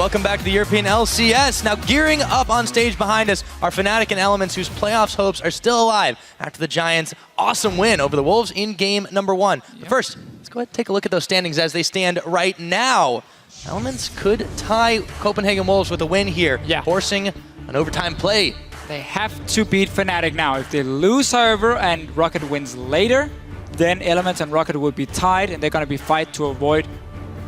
welcome back to the European LCS. Now gearing up on stage behind us are Fnatic and Elements, whose playoffs hopes are still alive after the Giants' awesome win over the Wolves in game number 1. But first, let's go ahead and take a look at those standings as they stand right now. Elements could tie Copenhagen Wolves with a win here, forcing an overtime play. They have to beat Fnatic now. If they lose, however, and Rocket wins later, then Elements and Rocket will be tied, and they're going to be fight to avoid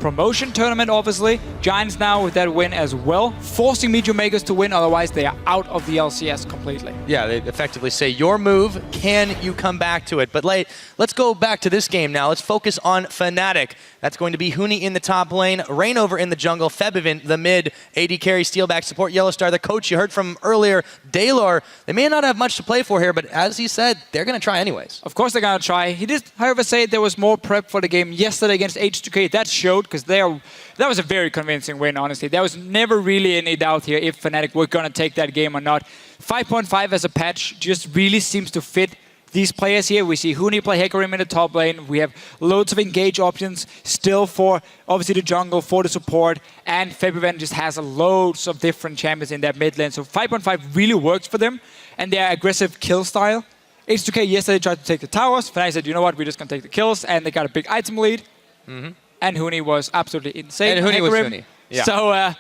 promotion tournament, obviously. Giants now with that win as well, forcing Medium Makers to win, otherwise they are out of the LCS completely. Yeah, they effectively say, your move, can you come back to it? But let's go back to this game now. Let's focus on Fnatic. That's going to be Huni in the top lane, Rainover in the jungle, Febivin the mid, AD carry, Steelback support, Yellowstar the coach you heard from earlier, Daylor. They may not have much to play for here, but as he said, they're going to try anyways. Of course they're going to try. He did, however, say there was more prep for the game yesterday against H2K. That showed, because that was a very convincing win, honestly. There was never really any doubt here if Fnatic were going to take that game or not. 5.5 as a patch just really seems to fit these players here. We see Huni play Hecarim in the top lane. We have loads of engage options still for, obviously, the jungle, for the support. And Febivin just has loads of different champions in that mid lane. So 5.5 really works for them. And their aggressive kill style. H2K yesterday tried to take the towers. Fnatic said, you know what, we're just going to take the kills. And they got a big item lead. And Huni was absolutely insane. And Huni was Huni. Yeah. So,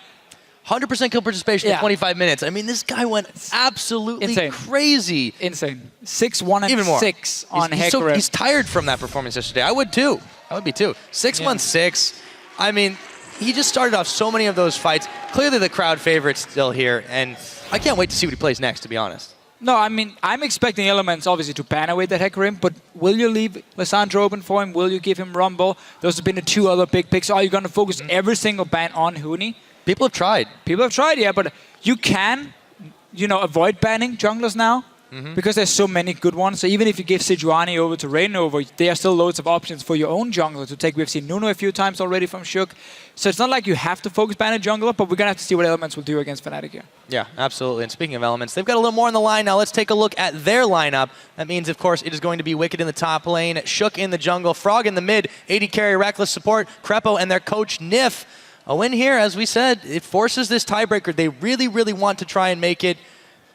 100% kill participation in 25 minutes. I mean, this guy went absolutely crazy. Insane. 6-1 and 6 on Hecarim. He's tired from that performance yesterday. I would too. I would be too. 6-1-6. I mean, he just started off so many of those fights. Clearly the crowd favorite still here, and I can't wait to see what he plays next, to be honest. No, I mean, I'm expecting Elements, obviously, to ban away that Hecarim, but will you leave Lissandra open for him? Will you give him Rumble? Those have been the two other big picks. Are you going to focus every single ban on Huni? People have tried. People have tried, yeah, but you can, avoid banning junglers now because there's so many good ones. So even if you give Sejuani over to Rainover, there are still loads of options for your own jungler to take. We've seen Nuno a few times already from Shook. So it's not like you have to focus ban a jungler, but we're going to have to see what Elements will do against Fnatic here. Yeah, absolutely. And speaking of Elements, they've got a little more on the line now. Let's take a look at their lineup. That means, of course, it is going to be Wicked in the top lane, Shook in the jungle, Frog in the mid, AD carry, Reckless support, Krepo, and their coach, Nif. A win here, as we said, it forces this tiebreaker. They really, really want to try and make it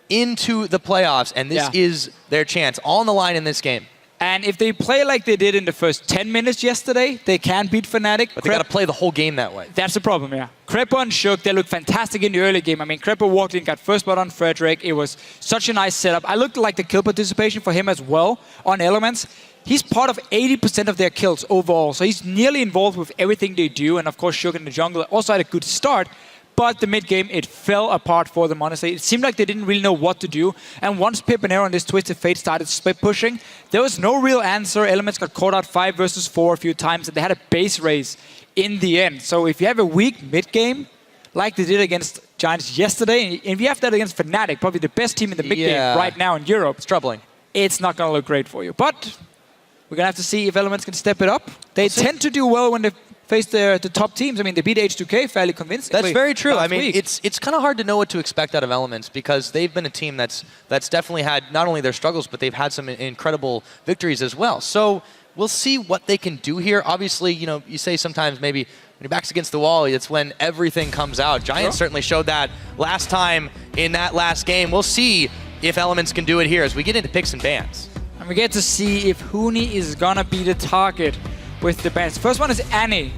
into the playoffs, and this is their chance. All on the line in this game. And if they play like they did in the first 10 minutes yesterday, they can beat Fnatic. But they got to play the whole game that way. That's the problem, yeah. Krepo and Shook, they looked fantastic in the early game. I mean, Krepo walked in, got first blood on Frederick. It was such a nice setup. I looked like the kill participation for him as well on Elements. He's part of 80% of their kills overall, so he's nearly involved with everything they do. And of course, Shook in the jungle also had a good start. But the mid-game, it fell apart for them, honestly. It seemed like they didn't really know what to do. And once Pip and Arrow on this Twisted Fate started split pushing, there was no real answer. Elements got caught out 5 versus 4 a few times, and they had a base race in the end. So if you have a weak mid-game, like they did against Giants yesterday, and if you have that against Fnatic, probably the best team in the mid-game right now in Europe, it's troubling. It's not going to look great for you. But we're going to have to see if Elements can step it up. They tend to do well when they face the top teams. I mean, they beat H2K fairly convincingly. That's very true. I mean, it's kind of hard to know what to expect out of Elements because they've been a team that's definitely had not only their struggles, but they've had some incredible victories as well. So we'll see what they can do here. Obviously, you say sometimes maybe when your back's against the wall, it's when everything comes out. Giants certainly showed that last time in that last game. We'll see if Elements can do it here as we get into picks and bans. And we get to see if Huni is going to be the target with the bans. First one is Annie.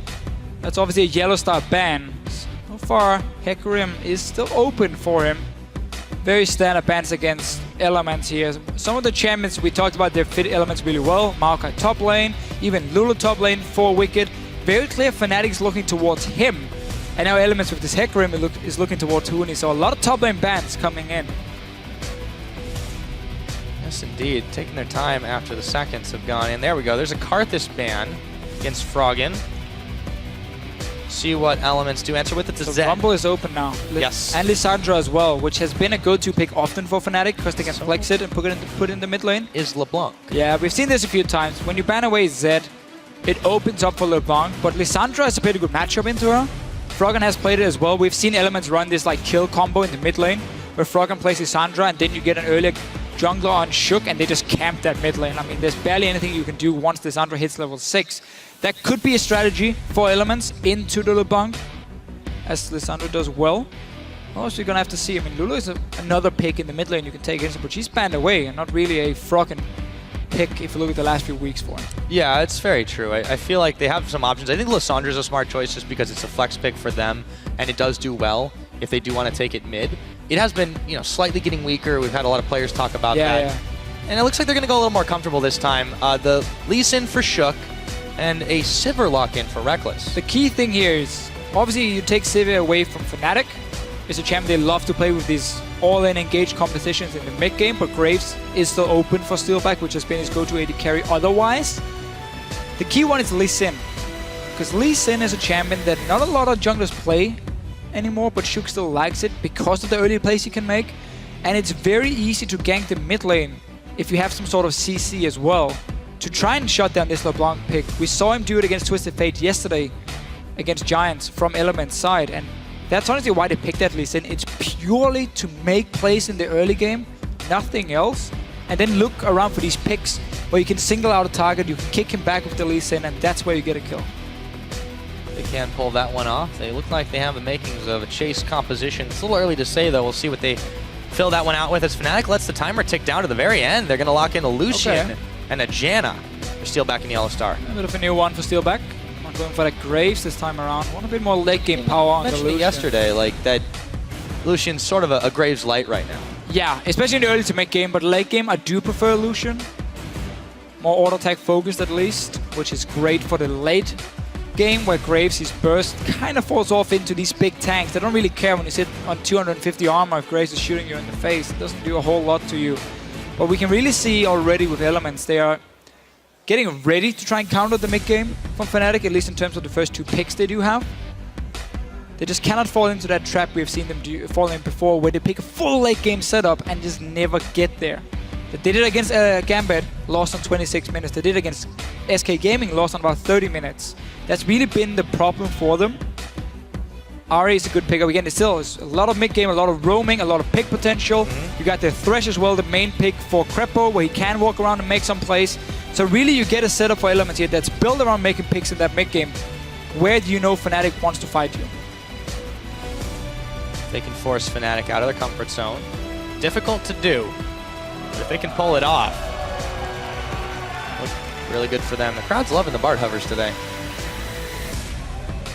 That's obviously a Yellowstar ban. So far, Hecarim is still open for him. Very standard bans against Elements here. Some of the champions we talked about, they fit Elements really well. Maokai top lane, even Lulu top lane for Wicked. Very clear Fnatic's looking towards him. And now Elements with this Hecarim is looking towards Huni. So a lot of top lane bans coming in. Yes, indeed. Taking their time after the seconds have gone in. There we go. There's a Karthus ban against Froggen. See what Elements do. Answer with it to so Zed. Rumble is open now. Yes. And Lissandra as well, which has been a go-to pick often for Fnatic because they can flex it and put in the mid lane. Is LeBlanc. Yeah, we've seen this a few times. When you ban away Zed, it opens up for LeBlanc, but Lissandra has a pretty good matchup into her. Froggen has played it as well. We've seen Elements run this like kill combo in the mid lane where Froggen plays Lissandra and then you get an earlier jungler on Shook and they just camp that mid lane. I mean, there's barely anything you can do once Lissandra hits level 6. That could be a strategy for Elements into the LeBlanc. as Lissandra does well. Also, you're going to have to see. I mean, Lulu is another pick in the mid lane you can take in, but she's banned away and not really a frockin' pick if you look at the last few weeks for him. Yeah, it's very true. I feel like they have some options. I think Lissandra's a smart choice just because it's a flex pick for them, and it does do well if they do want to take it mid. It has been, slightly getting weaker. We've had a lot of players talk about that. Yeah. And it looks like they're going to go a little more comfortable this time. The Lee Sin for Shook and a Sivir lock-in for Reckless. The key thing here is, obviously, you take Sivir away from Fnatic. It's a champion they love to play with these all-in engaged competitions in the mid game, but Graves is still open for Steelback, which has been his go-to AD carry otherwise. The key one is Lee Sin, because Lee Sin is a champion that not a lot of junglers play anymore, but Shook still likes it because of the early plays he can make, and it's very easy to gank the mid lane if you have some sort of CC as well to try and shut down this LeBlanc pick. We saw him do it against Twisted Fate yesterday against Giants from Element's side, and that's honestly why they picked that Lee Sin. It's purely to make plays in the early game, nothing else, and then look around for these picks where you can single out a target, you can kick him back with the Lee Sin, and that's where you get a kill. They can pull that one off. They look like they have the makings of a chase composition. It's a little early to say, though. We'll see what they fill that one out with as Fnatic lets the timer tick down to the very end. They're going to lock in a Lucian and a Janna for Steelback and Yellowstar. A bit of a new one for Steelback. Not going for that Graves this time around. Want a bit more late game power on the Lucian. Yesterday, like that Lucian's sort of a Graves light right now. Yeah, especially in the early to mid game, but late game I do prefer Lucian. More auto attack focused at least, which is great for the late game where Graves, his burst kind of falls off into these big tanks. They don't really care when you sit on 250 armor if Graves is shooting you in the face. It doesn't do a whole lot to you. But we can really see already with Elements, they are getting ready to try and counter the mid game from Fnatic, at least in terms of the first two picks they do have. They just cannot fall into that trap we have seen them fall in before, where they pick a full late game setup and just never get there. They did it against Gambit, lost on 26 minutes. They did it against SK Gaming, lost on about 30 minutes. That's really been the problem for them. Ari is a good pickup. Again, it's still a lot of mid game, a lot of roaming, a lot of pick potential. You got the Thresh as well, the main pick for Crepo, where he can walk around and make some plays. So really you get a setup for Elements here that's built around making picks in that mid game. Where do you know Fnatic wants to fight you? They can force Fnatic out of their comfort zone. Difficult to do, but if they can pull it off, look really good for them. The crowd's loving the Bard hovers today.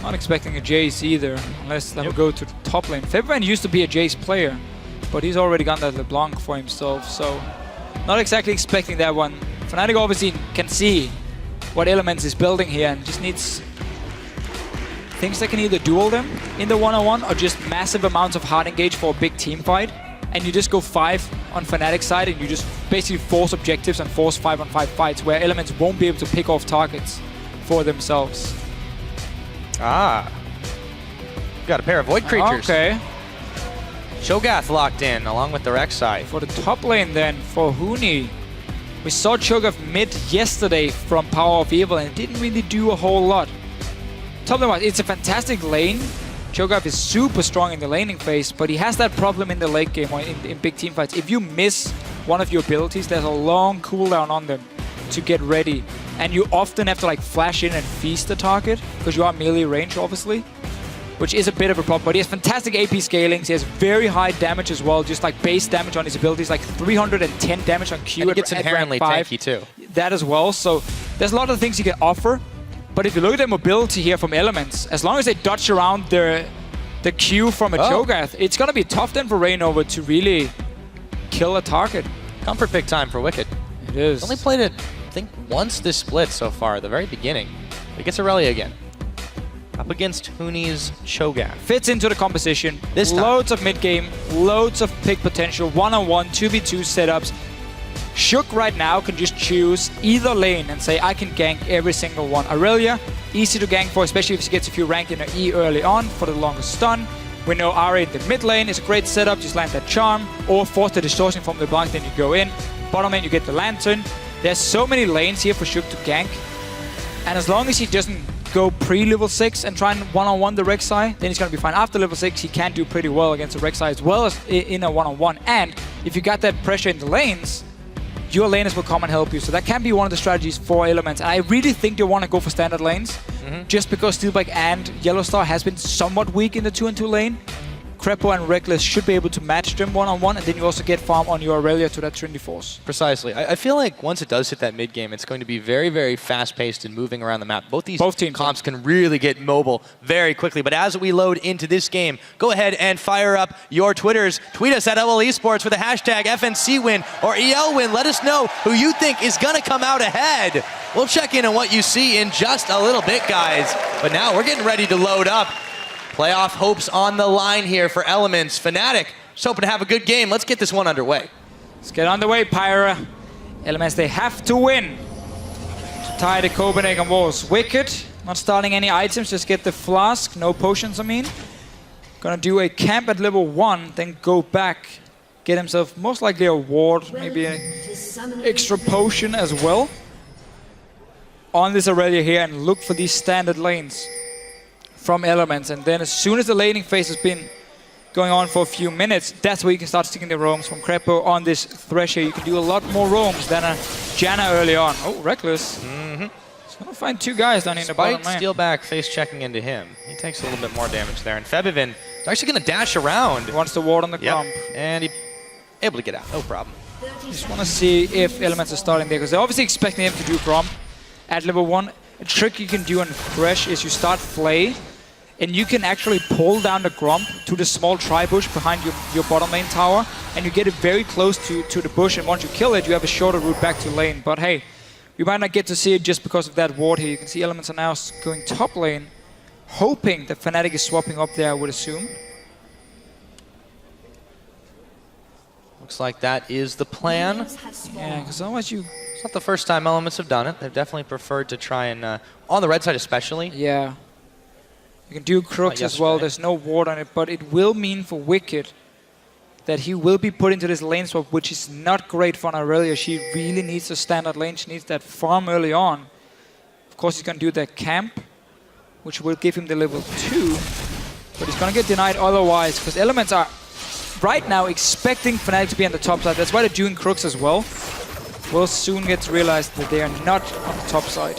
Not expecting a Jace either, unless they will go to the top lane. Febvren used to be a Jace player, but he's already got that LeBlanc for himself, so not exactly expecting that one. Fnatic obviously can see what Elements is building here and just needs things that can either duel them in the one-on-one or just massive amounts of hard engage for a big team fight. And you just go 5 on Fnatic's side and you just basically force objectives and force 5-on-5 fights where Elements won't be able to pick off targets for themselves. Ah. Got a pair of Void Creatures. Okay. Cho'Gath locked in along with the Rek'Sai. For the top lane then, for Huni. We saw Cho'Gath mid yesterday from Power of Evil and it didn't really do a whole lot. Top lane wise, it's a fantastic lane. Cho'Gath is super strong in the laning phase, but he has that problem in the late game or in big team fights. If you miss one of your abilities, there's a long cooldown on them to get ready. And you often have to like flash in and feast the target, because you are melee range obviously, which is a bit of a problem. But he has fantastic AP scaling, he has very high damage as well, just like base damage on his abilities, like 310 damage on Q. And he gets inherently tanky too. That as well, so there's a lot of things he can offer. But if you look at the mobility here from Elements, as long as they dodge around the Q from a Cho'Gath, it's going to be tough then for Reignover to really kill a target. Comfort pick time for Wicked. It is. Only played it, I think, once this split so far, at the very beginning. He gets Aurelia again. Up against Huni's Cho'Gath. Fits into the composition. This time. Loads of mid-game, loads of pick potential, one-on-one, 2v2 setups. Shook right now can just choose either lane and say, I can gank every single one. Aurelia, easy to gank for, especially if she gets a few rank in her E early on for the longest stun. We know Ari in the mid lane is a great setup, just land that charm, or force the distortion from the LeBlanc, then you go in. Bottom lane, you get the Lantern. There's so many lanes here for Shook to gank. And as long as he doesn't go pre-level 6 and try and one-on-one the Rek'Sai, then he's going to be fine. After level 6, he can do pretty well against the Rek'Sai as well as in a one-on-one. And if you got that pressure in the lanes, your laners will come and help you. So that can be one of the strategies for Elements. And I really think they want to go for standard lanes, just because Steelback and Yellowstar has been somewhat weak in the 2-on-2 lane. Crepo and Reckless should be able to match them one-on-one, and then you also get farm on your Aurelia to that Trinity Force. Precisely. I feel like once it does hit that mid game, it's going to be very, very fast-paced and moving around the map. Both teams comps can really get mobile very quickly. But as we load into this game, go ahead and fire up your Twitters. Tweet us at LL Esports with the hashtag FNC win or EL win. Let us know who you think is going to come out ahead. We'll check in on what you see in just a little bit, guys. But now we're getting ready to load up. Playoff hopes on the line here for Elements. Fnatic just hoping to have a good game. Let's get this one underway. Let's get underway, Pyra. Elements, they have to win to tie the Copenhagen Walls. Wicked, not starting any items, just get the flask, no potions, I mean. Gonna do a camp at level 1, then go back, get himself most likely a ward, maybe an extra potion as well. On this Aurelia here, and look for these standard lanes from Elements, and then as soon as the laning phase has been going on for a few minutes, that's where you can start sticking the roams from Crepo on this Thresh here. You can do a lot more roams than a Janna early on. Oh, Reckless. He's gonna find 2 guys down in the bottom lane. Steelback face checking into him. He takes a little bit more damage there, and Febiven is actually gonna dash around. He wants the ward on the Gromp. And he able to get out, no problem. Just wanna see if Elements are starting there, because they're obviously expecting him to do Gromp at level 1. A trick you can do on Thresh is you start Flay, and you can actually pull down the Gromp to the small tri-bush behind your bottom lane tower, and you get it very close to the bush, and once you kill it, you have a shorter route back to lane. But hey, you might not get to see it just because of that ward here. You can see Elements are now going top lane, hoping that Fnatic is swapping up there, I would assume. Looks like that is the plan. Yeah, because otherwise you... It's not the first time Elements have done it. They've definitely preferred to try and, on the red side especially. Yeah. You can do Crooks as well, there's no ward on it, but it will mean for Wicked that he will be put into this lane swap, which is not great for Aurelia. She really needs a standard lane, she needs that farm early on. Of course he's going to do that camp, which will give him the level 2, but he's going to get denied otherwise, because Elements are right now expecting Fnatic to be on the top side. That's why they're doing Crooks as well. Will soon get realized that they are not on the top side.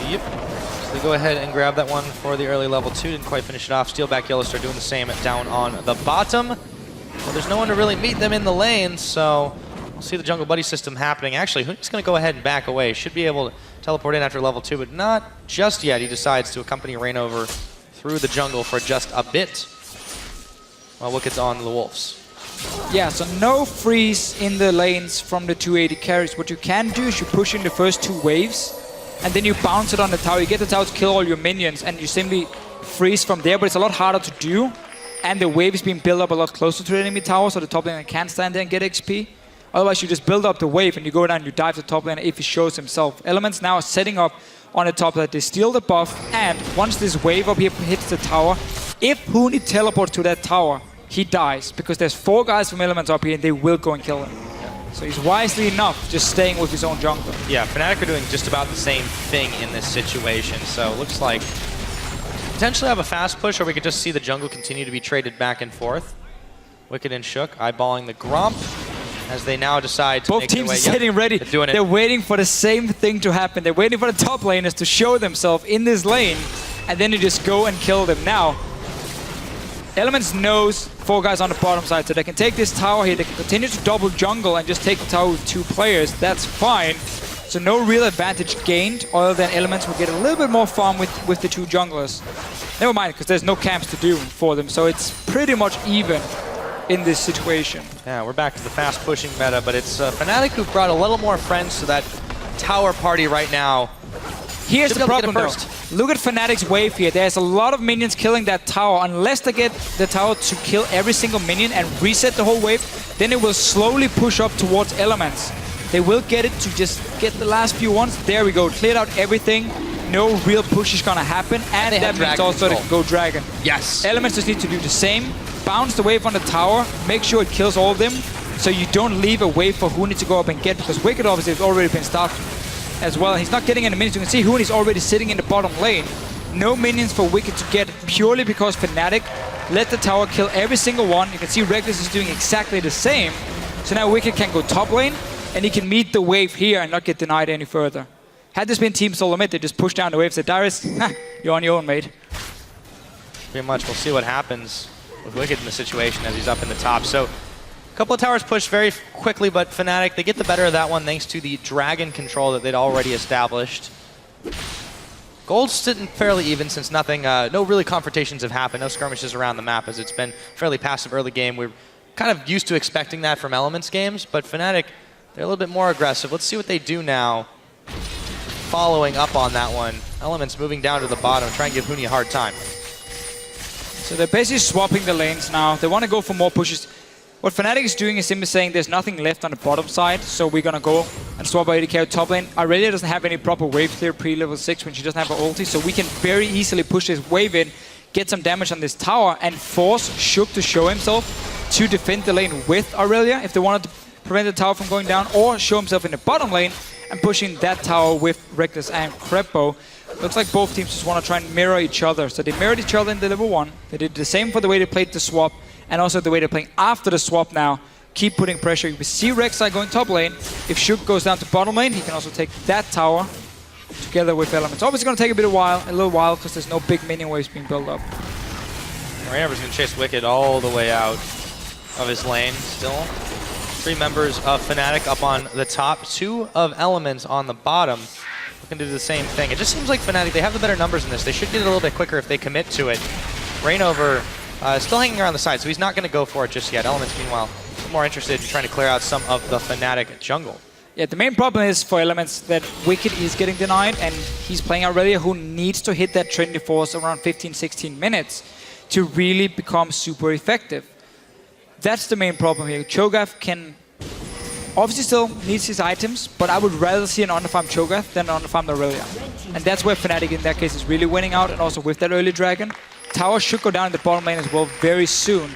Yep. So they go ahead and grab that one for the early level 2. Didn't quite finish it off. Steelback, Yellowstar doing the same down on the bottom. Well, there's no one to really meet them in the lane, so we'll see the jungle buddy system happening. Actually, Hook's going to go ahead and back away. Should be able to teleport in after level 2, but not just yet. He decides to accompany Reignover through the jungle for just a bit while Wicked's on the Wolves. Yeah, so no freeze in the lanes from the 280 carries. What you can do is you push in the first 2 waves, and then you bounce it on the tower. You get the tower to kill all your minions, and you simply freeze from there, but it's a lot harder to do. And the wave is being built up a lot closer to the enemy tower, so the top laner can't stand there and get XP. Otherwise, you just build up the wave, and you go down and you dive the top laner if he shows himself. Elements now are setting up on the top that they steal the buff, and once this wave up here hits the tower, if Huni teleports to that tower, he dies, because there's 4 guys from Elements up here, and they will go and kill him. So he's wisely enough just staying with his own jungle. Yeah, Fnatic are doing just about the same thing in this situation. So it looks like potentially have a fast push, or we could just see the jungle continue to be traded back and forth. Wicked and Shook eyeballing the Gromp as they now decide to Both make teams their way. are getting ready. They're doing it. They're waiting for the same thing to happen. They're waiting for the top laners to show themselves in this lane, and then you just go and kill them. Now, Elements knows 4 guys on the bottom side, so they can take this tower here, they can continue to double jungle and just take the tower with 2 players. That's fine. So no real advantage gained, other than Elements will get a little bit more farm with the 2 junglers. Never mind, because there's no camps to do for them, so it's pretty much even in this situation. Yeah, we're back to the fast pushing meta, but it's Fnatic who brought a little more friends to that tower party right now. Here's the problem though. Look at Fnatic's wave here. There's a lot of minions killing that tower. Unless they get the tower to kill every single minion and reset the whole wave, then it will slowly push up towards Elements. They will get it to just get the last few ones. There we go. Cleared out everything. No real push is gonna happen. And that means also they can go Dragon. Yes. Elements just need to do the same. Bounce the wave on the tower. Make sure it kills all of them, so you don't leave a wave for Huni to go up and get, because Wicked obviously has already been stopped as well. He's not getting any minions. You can see Huni's already sitting in the bottom lane. No minions for Wicked to get purely because Fnatic let the tower kill every single one. You can see Reckless is doing exactly the same. So now Wicked can go top lane and he can meet the wave here and not get denied any further. Had this been Team Solo mid, they just push down the wave, said Darius, you're on your own, mate. Pretty much, we'll see what happens with Wicked in the situation as he's up in the top. So a couple of towers pushed very quickly, but Fnatic, they get the better of that one thanks to the dragon control that they'd already established. Gold's sitting fairly even since nothing, no really confrontations have happened, no skirmishes around the map as it's been fairly passive early game. We're kind of used to expecting that from Elements games, but Fnatic, they're a little bit more aggressive. Let's see what they do now. Following up on that one, Elements moving down to the bottom, trying to give Huni a hard time. So they're basically swapping the lanes now. They want to go for more pushes. What Fnatic is doing is simply saying there's nothing left on the bottom side, so we're going to go and swap our AD carry top lane. Aurelia doesn't have any proper wave clear pre-level 6 when she doesn't have her ulti, so we can very easily push this wave in, get some damage on this tower, and force Shook to show himself to defend the lane with Aurelia if they wanted to prevent the tower from going down, or show himself in the bottom lane and pushing that tower with Reckless and Krepo. Looks like both teams just want to try and mirror each other. So they mirrored each other in the level 1. They did the same for the way they played the swap, and also the way they're playing after the swap now. Keep putting pressure. You see Rek'Sai going top lane. If Shook goes down to bottom lane, he can also take that tower together with Elements. Obviously going to take a little while, because there's no big minion waves being built up. Rainover's going to chase Wicked all the way out of his lane still. 3 members of Fnatic up on the top, 2 of Elements on the bottom. Looking to do the same thing. It just seems like Fnatic, they have the better numbers in this. They should get it a little bit quicker if they commit to it. Rainover still hanging around the side, so he's not going to go for it just yet. Elements, meanwhile, more interested in trying to clear out some of the Fnatic jungle. Yeah, the main problem is for Elements that Wicked is getting denied, and he's playing Aurelia, who needs to hit that Trinity Force around 15-16 minutes to really become super effective. That's the main problem here. Cho'Gath can obviously still needs his items, but I would rather see an underfarm Cho'Gath than an underfarm Aurelia. And that's where Fnatic in that case is really winning out, and also with that early dragon. Tower should go down in the bottom lane as well very soon.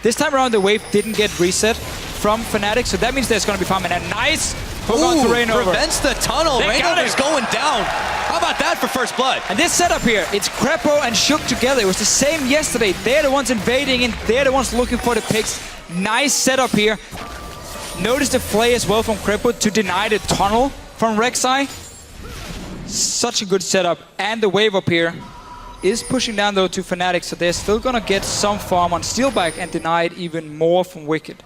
This time around the wave didn't get reset from Fnatic, so that means there's going to be farming. And a nice hook on to Rainover. Prevents the tunnel. Rainover's going down. How about that for first blood? And this setup here, it's Krepo and Shook together. It was the same yesterday. They're the ones invading and they're the ones looking for the picks. Nice setup here. Notice the play as well from Krepo to deny the tunnel from Rek'Sai. Such a good setup. And the wave up here is pushing down though to Fnatic, so they're still gonna get some farm on Steelback and denied even more from Wicked.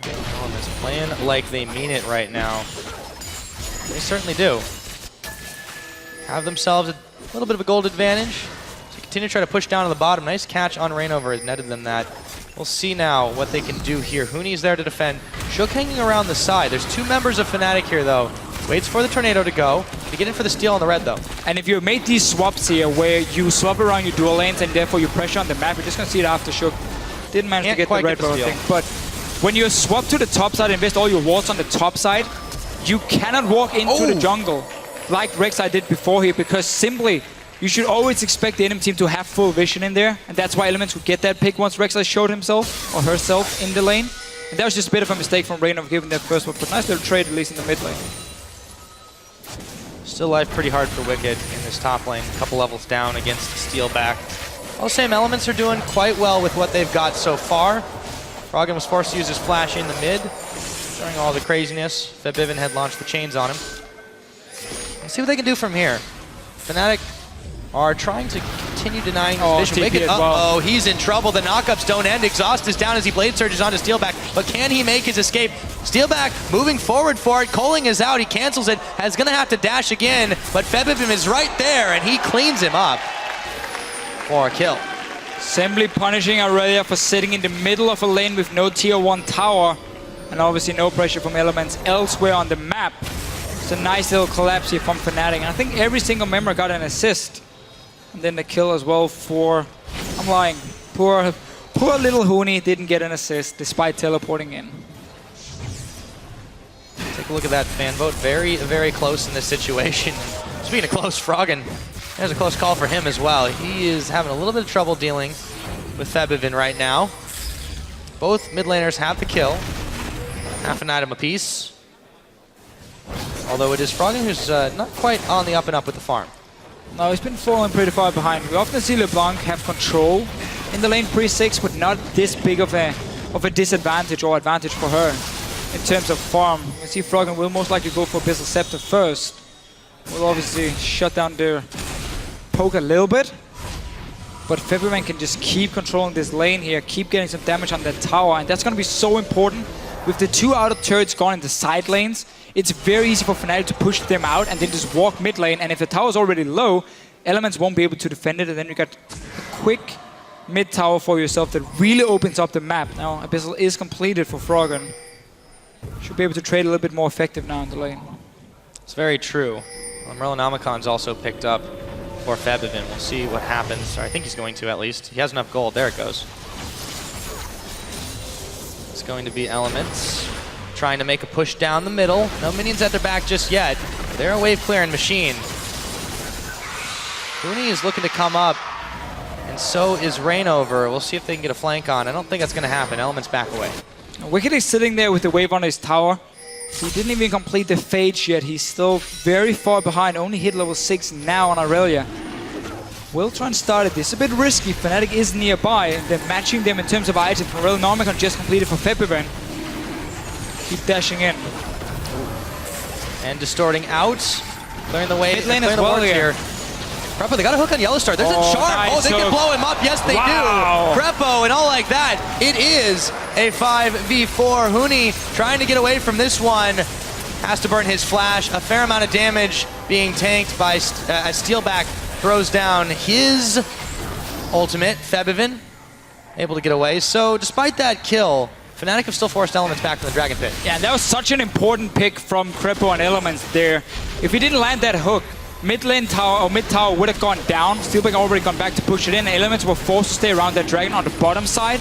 Elements playing like they mean it right now. They certainly do. Have themselves a little bit of a gold advantage. So continue to try to push down to the bottom. Nice catch on Rainover, has netted them that. We'll see now what they can do here. Huni's there to defend. Shook hanging around the side. There's 2 members of Fnatic here though. Waits for the tornado to go. To get in for the steal on the red though. And if you made these swaps here where you swap around your dual lanes and therefore you pressure on the map, you're just gonna see it after Shook. Didn't manage to get the red bow thing. But when you swap to the top side and invest all your wards on the top side, you cannot walk into the jungle like Rek'Sai did before here, because simply you should always expect the enemy team to have full vision in there, and that's why Elements would get that pick once Rek'Sai showed himself or herself in the lane. And that was just a bit of a mistake from Rainover giving that first one, but nice little trade at least in the mid lane. Still life pretty hard for Wicked in this top lane. A couple levels down against Steelback. All the same, Elements are doing quite well with what they've got so far. Froggen was forced to use his flash in the mid during all the craziness. Febiven had launched the chains on him. Let's see what they can do from here. Fnatic are trying to continue denying his vision. Wicked, uh-oh, he's in trouble. The knockups don't end. Exhaust is down as he blade surges onto Steelback, but can he make his escape? Steelback moving forward for it. Coling is out. He cancels it. Has gonna have to dash again, but Febiven is right there, and he cleans him up for a kill. Simply punishing Aurelia for sitting in the middle of a lane with no tier 1 tower, and obviously no pressure from Elements elsewhere on the map. It's a nice little collapse here from Fnatic, and I think every single member got an assist. And then the kill as well for, I'm lying, poor little Huni didn't get an assist despite teleporting in. Take a look at that fan vote. Very, very close in this situation. Speaking of close, Froggen, there's a close call for him as well. He is having a little bit of trouble dealing with Febiven right now. Both mid laners have the kill. Half an item apiece. Although it is Froggen who's not quite on the up and up with the farm. No, he's been falling pretty far behind. We often see LeBlanc have control in the lane pre-6, but not this big of a disadvantage or advantage for her in terms of farm. You see Froggen will most likely go for Abyssal Scepter first. Will obviously shut down their poke a little bit. But Febiven can just keep controlling this lane here, keep getting some damage on that tower, and that's going to be so important. With the 2 outer turrets gone in the side lanes, it's very easy for Fnatic to push them out and then just walk mid lane, and if the tower's already low, Elements won't be able to defend it, and then you got a quick mid tower for yourself that really opens up the map. Now Abyssal is completed for Froggen. Should be able to trade a little bit more effective now in the lane. It's very true. Merlin also picked up for Febiven. We'll see what happens. Or I think he's going to at least. He has enough gold. There it goes. It's going to be Elements trying to make a push down the middle. No minions at their back just yet. They're a wave clearing machine. Rooney is looking to come up, and so is Rainover. We'll see if they can get a flank on. I don't think that's going to happen. Elements back away. Wicked is sitting there with the wave on his tower. He didn't even complete the Phage yet. He's still very far behind. Only hit level 6 now on Aurelia. Will try and start it. This is a bit risky. Fnatic is nearby. They're matching them in terms of items. Merlin just completed for Febiven. Keep dashing in. And distorting out. Clearing the way. Mid lane as well here. Krepo, they got a hook on Yellowstar. There's a charm. Nice They can hook. blow him up. Yes, they do. Krepo and all like that. It is a 5v4. Huni trying to get away from this one. Has to burn his flash. A fair amount of damage being tanked by Steelback throws down his ultimate. Febiven able to get away. So despite that kill, Fnatic have still forced Elements back from the Dragon Pit. Yeah, and that was such an important pick from Krepo and Elements there. If he didn't land that hook, mid lane tower or mid tower would have gone down. Steelback already gone back to push it in. Elements were forced to stay around that dragon on the bottom side.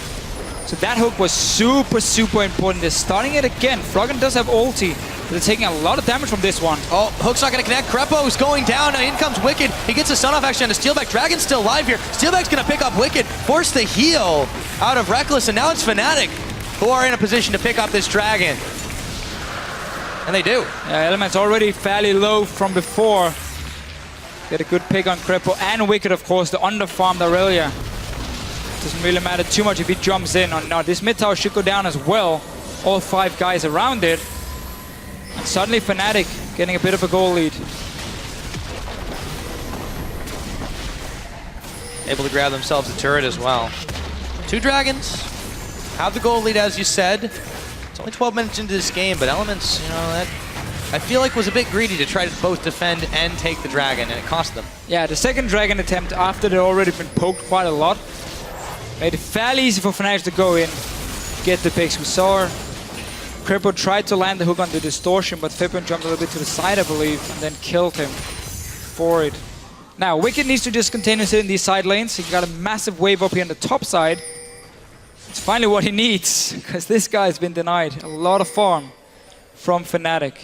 So that hook was super important. They're starting it again. Froggen does have ulti, but they're taking a lot of damage from this one. Oh, hook's not gonna connect. Krepo's going down. Now in comes Wicked. He gets a stun off action on the Steelback. Dragon's still alive here. Steelback's gonna pick up Wicked, force the heal out of Reckless, and now it's Fnatic who are in a position to pick up this dragon. And they do. Yeah, Elements already fairly low from before. Get a good pick on Krepo and Wicked, of course, the under-farmed Aurelia. Doesn't really matter too much if he jumps in or not. This mid tower should go down as well. All 5 guys around it. And suddenly Fnatic getting a bit of a goal lead. Able to grab themselves a turret as well. 2 dragons. Have the goal lead, as you said. It's only 12 minutes into this game, but Elements, you know, that I feel like was a bit greedy to try to both defend and take the dragon, and it cost them. Yeah, the second dragon attempt after they'd already been poked quite a lot made it fairly easy for Fnatic to go in, get the picks. We saw Krepo tried to land the hook on the distortion, but Febiven jumped a little bit to the side, I believe, and then killed him for it. Now, Wicked needs to just continue sitting in these side lanes. He got a massive wave up here on the top side. It's finally what he needs, because this guy's been denied a lot of farm from Fnatic.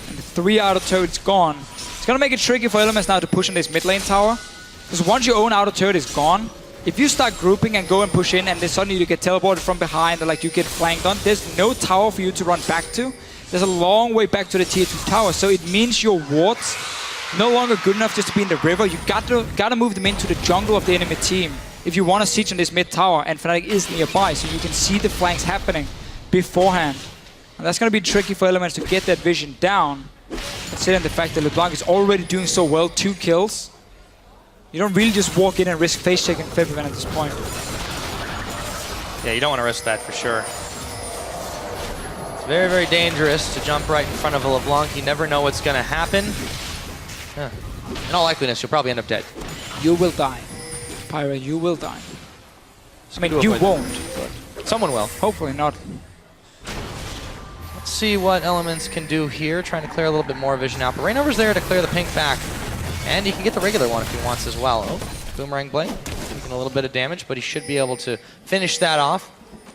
And the 3 outer turrets gone. It's gonna make it tricky for Elements now to push on this mid lane tower. Because once your own outer turret is gone, if you start grouping and go and push in and then suddenly you get teleported from behind or like you get flanked on, there's no tower for you to run back to. There's a long way back to the tier 2 tower, so it means your wards no longer good enough just to be in the river. You gotta move them into the jungle of the enemy team if you want to siege on this mid tower, and Fnatic is nearby, so you can see the flanks happening beforehand. And that's gonna be tricky for Elements to get that vision down, considering the fact that LeBlanc is already doing so well, 2 kills. You don't really just walk in and risk face checking Febiven at this point. Yeah, you don't want to risk that for sure. It's very dangerous to jump right in front of a LeBlanc. You never know what's going to happen. In all likeliness, you'll probably end up dead. You will die. Pyra, you will die. I mean, you won't, but someone will. Hopefully not. Let's see what Elements can do here. Trying to clear a little bit more vision out. But Rainover's there to clear the pink back. And he can get the regular one if he wants as well. Oh, Boomerang Blade. Taking a little bit of damage, but he should be able to finish that off.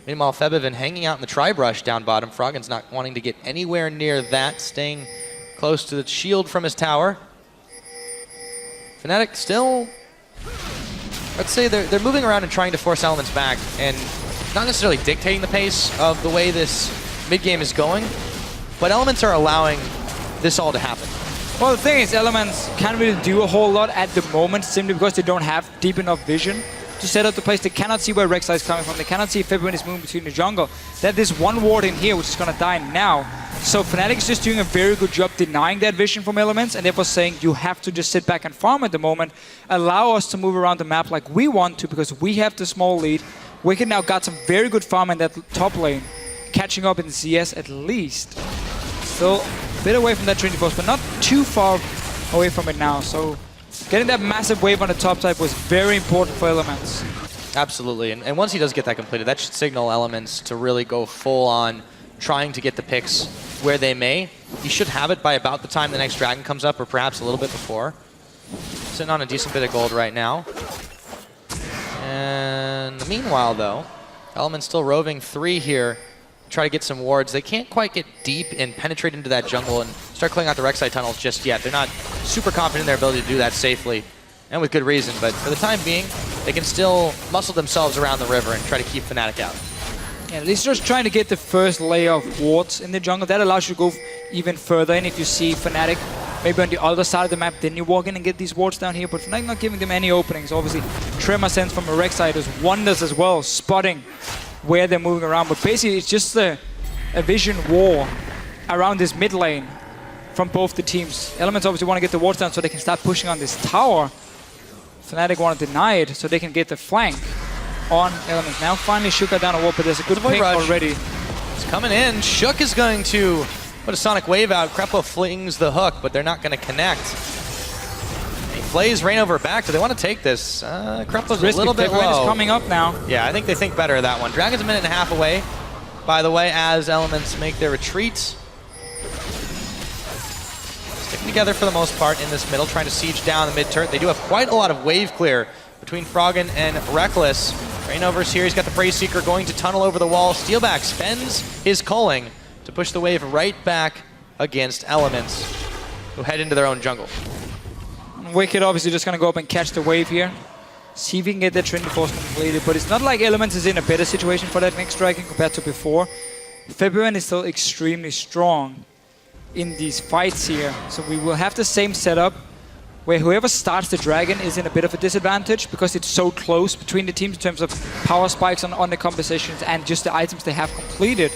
Meanwhile, Febiven hanging out in the tri-brush down bottom. Froggen's not wanting to get anywhere near that, staying close to the shield from his tower. Fnatic still, let's say they're moving around and trying to force Elements back, and not necessarily dictating the pace of the way this mid-game is going, but Elements are allowing this all to happen. Well, the thing is, Elements can't really do a whole lot at the moment, simply because they don't have deep enough vision to set up the place. They cannot see where Rek'Sai is coming from. They cannot see if everyone is moving between the jungle. There's one ward in here, which is going to die now. So Fnatic is just doing a very good job denying that vision from Elements, and therefore saying, you have to just sit back and farm at the moment. Allow us to move around the map like we want to, because we have the small lead. Wicked now got some very good farm in that top lane, catching up in CS at least. Still a bit away from that Trinity Force, but not too far away from it now. So getting that massive wave on the top side was very important for Elements. Absolutely, and once he does get that completed, that should signal Elements to really go full on trying to get the picks where they may. He should have it by about the time the next dragon comes up, or perhaps a little bit before. Sitting on a decent bit of gold right now. And meanwhile, though, Elements still roving 3 here. Try to get some wards. They can't quite get deep and penetrate into that jungle and start clearing out the Rek'Sai tunnels just yet. They're not super confident in their ability to do that safely, and with good reason. But for the time being, they can still muscle themselves around the river and try to keep Fnatic out. Yeah, at least just trying to get the first layer of wards in the jungle. That allows you to go even further in. If you see Fnatic maybe on the other side of the map, then you walk in and get these wards down here. But Fnatic not giving them any openings. Obviously, Tremor Sense from a Rek'Sai does wonders as well, spotting where they're moving around. But basically, it's just a vision war around this mid lane from both the teams. Elements obviously want to get the wards down so they can start pushing on this tower. Fnatic want to deny it so they can get the flank on Elements. Now finally Shook got down a wall, but there's a good ping already. It's coming in. Shook is going to put a Sonic Wave out. Krepo flings the hook, but they're not going to connect. He flays Reignover back. Do they want to take this? Krepo's a little bit low. Is coming up now. Yeah, I think they think better of that one. Dragon's a minute and a half away, by the way, as Elements make their retreat. Sticking together for the most part in this middle, trying to siege down the mid-turret. They do have quite a lot of wave clear between Froggen and Reckless. Reignover's here, he's got the Praise Seeker going to tunnel over the wall. Steelback spends his culling to push the wave right back against Elements, who head into their own jungle. Wicked obviously just going to go up and catch the wave here. See if he can get that Trinity Force completed, but it's not like Elements is in a better situation for that next dragon compared to before. February is still extremely strong in these fights here, so we will have the same setup where whoever starts the dragon is in a bit of a disadvantage because it's so close between the teams in terms of power spikes on the compositions and just the items they have completed.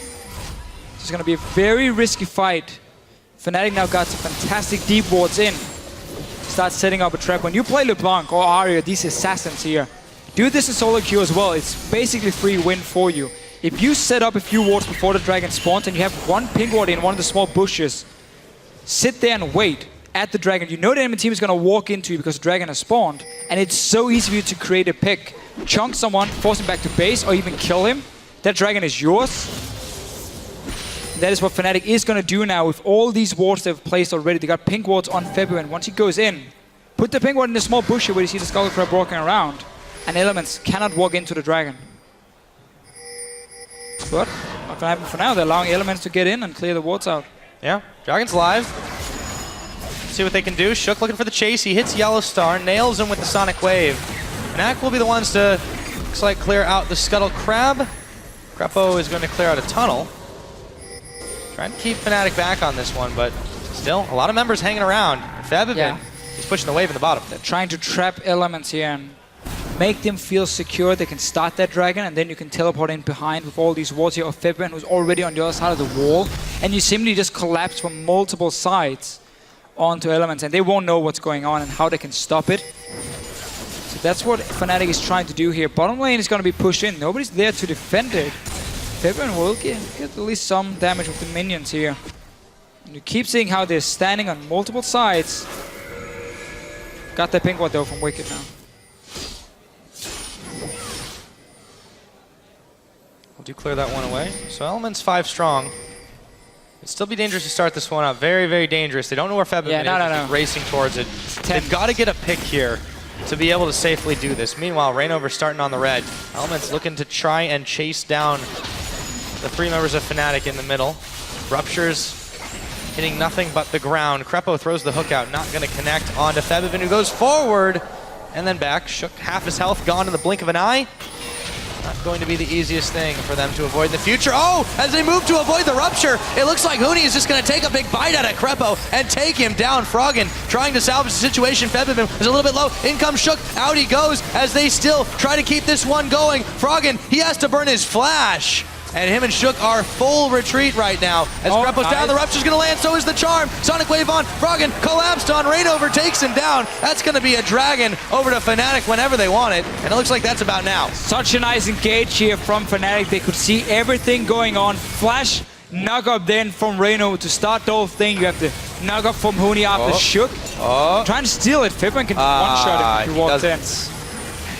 It's going to be a very risky fight. Fnatic now got some fantastic deep wards in. Start setting up a trap. When you play LeBlanc or Arya, these assassins here, do this in solo queue as well. It's basically free win for you. If you set up a few wards before the dragon spawns and you have one pink ward in one of the small bushes, sit there and wait at the dragon. You know the enemy team is going to walk into you because the dragon has spawned, and it's so easy for you to create a pick. Chunk someone, force him back to base, or even kill him. That dragon is yours. That is what Fnatic is going to do now with all these wards they've placed already. They got pink wards on February, and once he goes in, put the pink ward in the small bush here where you see the Skull Crab walking around, and Elements cannot walk into the dragon. But not going to happen for now. They're allowing Elements to get in and clear the wards out. Yeah, Dragon's live. See what they can do. Shook looking for the chase. He hits Yellow Star, nails him with the Sonic Wave. Fnatic will be the ones to, looks like, clear out the Scuttle Crab. Krepo is going to clear out a tunnel. Trying to keep Fnatic back on this one, but still, a lot of members hanging around. Febvin is pushing the wave in the bottom. They're trying to trap Elements here and make them feel secure. They can start that dragon, and then you can teleport in behind with all these wards here of Febvin, who's already on the other side of the wall. And you simply just collapse from multiple sides onto Elements, and they won't know what's going on and how they can stop it. So that's what Fnatic is trying to do here. Bottom lane is going to be pushed in. Nobody's there to defend it. Febvin will get at least some damage with the minions here. And you keep seeing how they're standing on multiple sides. Got the pink one though from Wicked now. We'll do clear that one away. So Elements 5 strong. It'd still be dangerous to start this one out. Very, very dangerous. They don't know where Febvin is. Just racing towards it. They've got to get a pick here to be able to safely do this. Meanwhile, Reignover starting on the red. Elements looking to try and chase down the 3 members of Fnatic in the middle. Ruptures hitting nothing but the ground. Krepo throws the hook out, not going to connect onto Febvin, who goes forward and then back. Shook half his health, gone in the blink of an eye. Not going to be the easiest thing for them to avoid in the future. Oh, as they move to avoid the rupture, it looks like Huni is just going to take a big bite out of Krepo and take him down. Froggen trying to salvage the situation. Febvin is a little bit low. In comes Shook. Out he goes as they still try to keep this one going. Froggen, he has to burn his flash. And him and Shook are full retreat right now. As Krepo's down, the Rupture's going to land, so is the Charm. Sonic Wave on, Froggen collapsed on, Rainover takes him down. That's going to be a Dragon over to Fnatic whenever they want it, and it looks like that's about now. Such a nice engage here from Fnatic. They could see everything going on. Flash, knock up then from Rainover to start the whole thing. You have the knock up from Huni after Shook. Trying to steal it. Febvin can one-shot it if he walks in.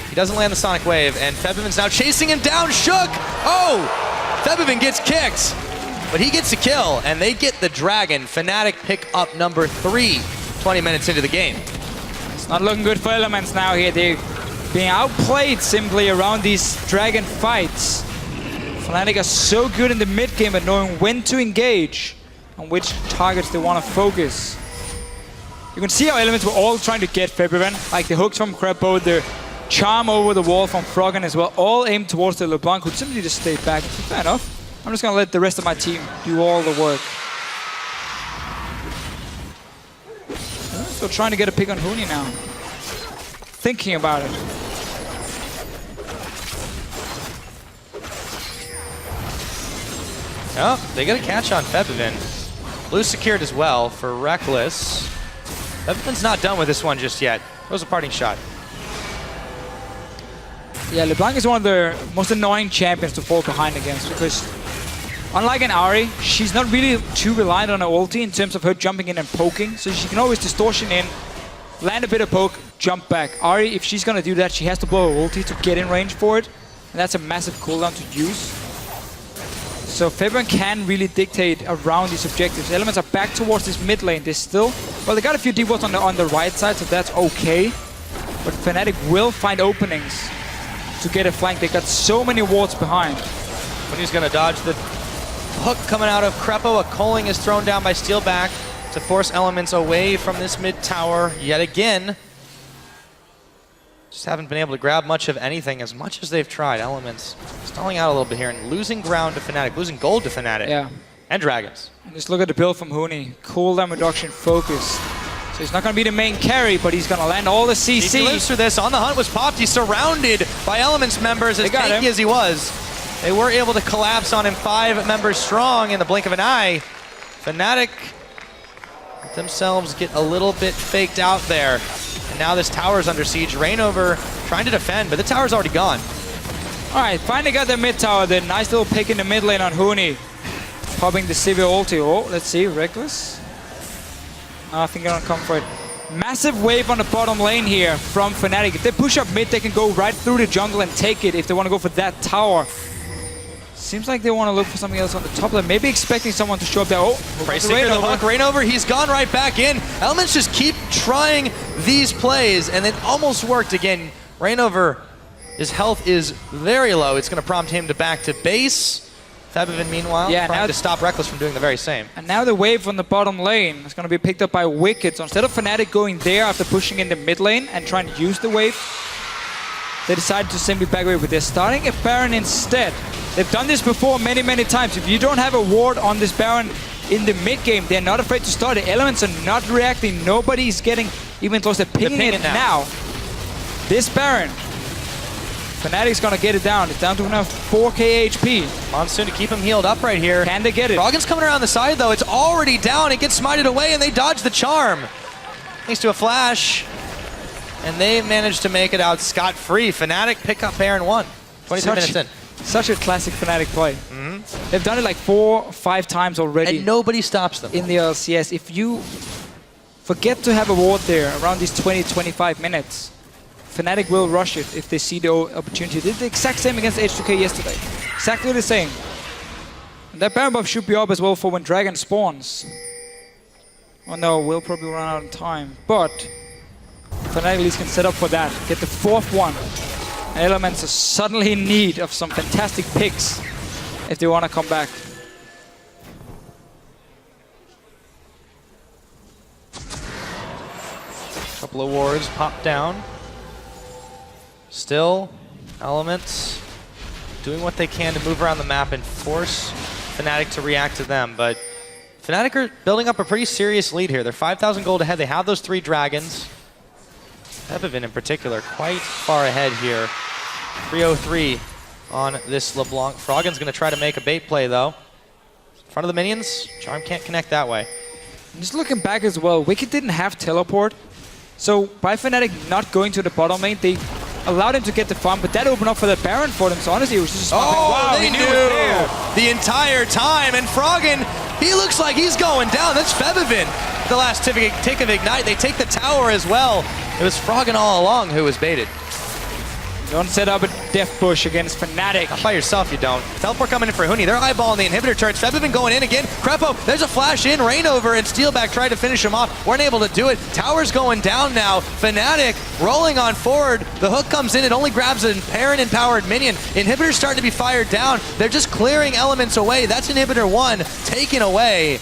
He doesn't land the Sonic Wave, and Febvin's now chasing him down. Shook! Oh! Febvin gets kicked, but he gets a kill, and they get the Dragon. Fnatic pick up number 3, 20 minutes into the game. It's not looking good for Elements now here. They're being outplayed simply around these Dragon fights. Fnatic are so good in the mid game at knowing when to engage and which targets they want to focus. You can see how Elements were all trying to get Febvin, like the hooks from Krepo, the Charm over the wall from Froggen as well, all aimed towards the LeBlanc, who simply just stayed back. So fair enough. I'm just going to let the rest of my team do all the work. Still trying to get a pick on Huni now. Thinking about it. Oh, they get a catch on Febvin. Blue secured as well for Reckless. Febvin's not done with this one just yet. That was a parting shot. Yeah, LeBlanc is one of the most annoying champions to fall behind against because unlike an Ahri, she's not really too reliant on her ulti in terms of her jumping in and poking, so she can always distortion in, land a bit of poke, jump back. Ahri, if she's gonna do that, she has to blow her ulti to get in range for it, and that's a massive cooldown to use. So Febvin can really dictate around these objectives. Elements are back towards this mid lane. They still, well, they got a few deep wards on the right side, so that's okay. But Fnatic will find openings to get a flank. They got so many wards behind. When he's going to dodge the hook coming out of Krepo, a culling is thrown down by Steelback to force Elements away from this mid tower yet again. Just haven't been able to grab much of anything as much as they've tried. Elements stalling out a little bit here and losing ground to Fnatic, losing gold to Fnatic. Yeah. And Dragons. And just look at the build from Huni. Cooldown reduction focus. So he's not going to be the main carry, but he's going to land all the CC. He lives through this. On the Hunt was popped. He's surrounded by Elements members as tanky as he was. They were able to collapse on him 5 members strong in the blink of an eye. Fnatic themselves get a little bit faked out there. And now this tower's under siege. Rainover trying to defend, but the tower's already gone. All right, finally got the mid tower then. Nice little pick in the mid lane on Huni. Popping the Sivir ulti. Oh, let's see, Reckless. I think they're gonna come for it. Massive wave on the bottom lane here from Fnatic. If they push up mid, they can go right through the jungle and take it if they want to go for that tower. Seems like they want to look for something else on the top lane. Maybe expecting someone to show up there. Oh, pricing for the hook. Rainover, he's gone right back in. Elements just keep trying these plays, and it almost worked again. Rainover, his health is very low. It's going to prompt him to back to base. Febvin, meanwhile, trying to stop Reckless from doing the very same. And now the wave on the bottom lane is going to be picked up by Wicked. So instead of Fnatic going there after pushing in the mid lane and trying to use the wave, they decided to simply back away. But they're starting a Baron instead. They've done this before many, many times. If you don't have a ward on this Baron in the mid game, they're not afraid to start. The Elements are not reacting. Nobody's getting even close to pinging it now. This Baron, Fnatic's gonna get it down. It's down to now 4k HP. Monsoon to keep him healed up right here. Can they get it? Froggen's coming around the side though. It's already down. It gets smited away and they dodge the charm. Thanks to a flash. And they managed to make it out scot-free. Fnatic pick up Baron 1. 23 minutes in. Such a classic Fnatic play. They've done it like 4 or 5 times already. And nobody stops them. In the LCS. If you forget to have a ward there around these 20-25 minutes, Fnatic will rush it if they see the opportunity. They did the exact same against H2K yesterday. Exactly the same. And that Baron buff should be up as well for when Dragon spawns. Oh no, we'll probably run out of time. But Fnatic at least can set up for that. Get the 4th one. And Elements are suddenly in need of some fantastic picks if they want to come back. Couple of wards pop down. Still, Elements doing what they can to move around the map and force Fnatic to react to them. But Fnatic are building up a pretty serious lead here. They're 5,000 gold ahead. They have those 3 dragons. Ebevin in particular, quite far ahead here. 303 on this LeBlanc. Froggen's going to try to make a bait play though. In front of the minions, Charm can't connect that way. Just looking back as well, Wicked didn't have teleport. So by Fnatic not going to the bottom lane, they allowed him to get the farm, but that opened up for the Baron for them. So honestly, it was just wow, they he knew knew it there. the entire time. And Froggen, he looks like he's going down. That's Febevin. The last tick of Ignite. They take the tower as well. It was Froggen all along who was baited. Don't set up a death bush against Fnatic. Not by yourself, you don't. Teleport coming in for Huni. They're eyeballing the inhibitor turrets. Febevin going in again. Krepo, there's a flash in. Rainover and Steelback tried to finish him off. Weren't able to do it. Tower's going down now. Fnatic rolling on forward. The hook comes in. It only grabs a Baron-empowered minion. Inhibitor's starting to be fired down. They're just clearing elements away. That's Inhibitor 1 taken away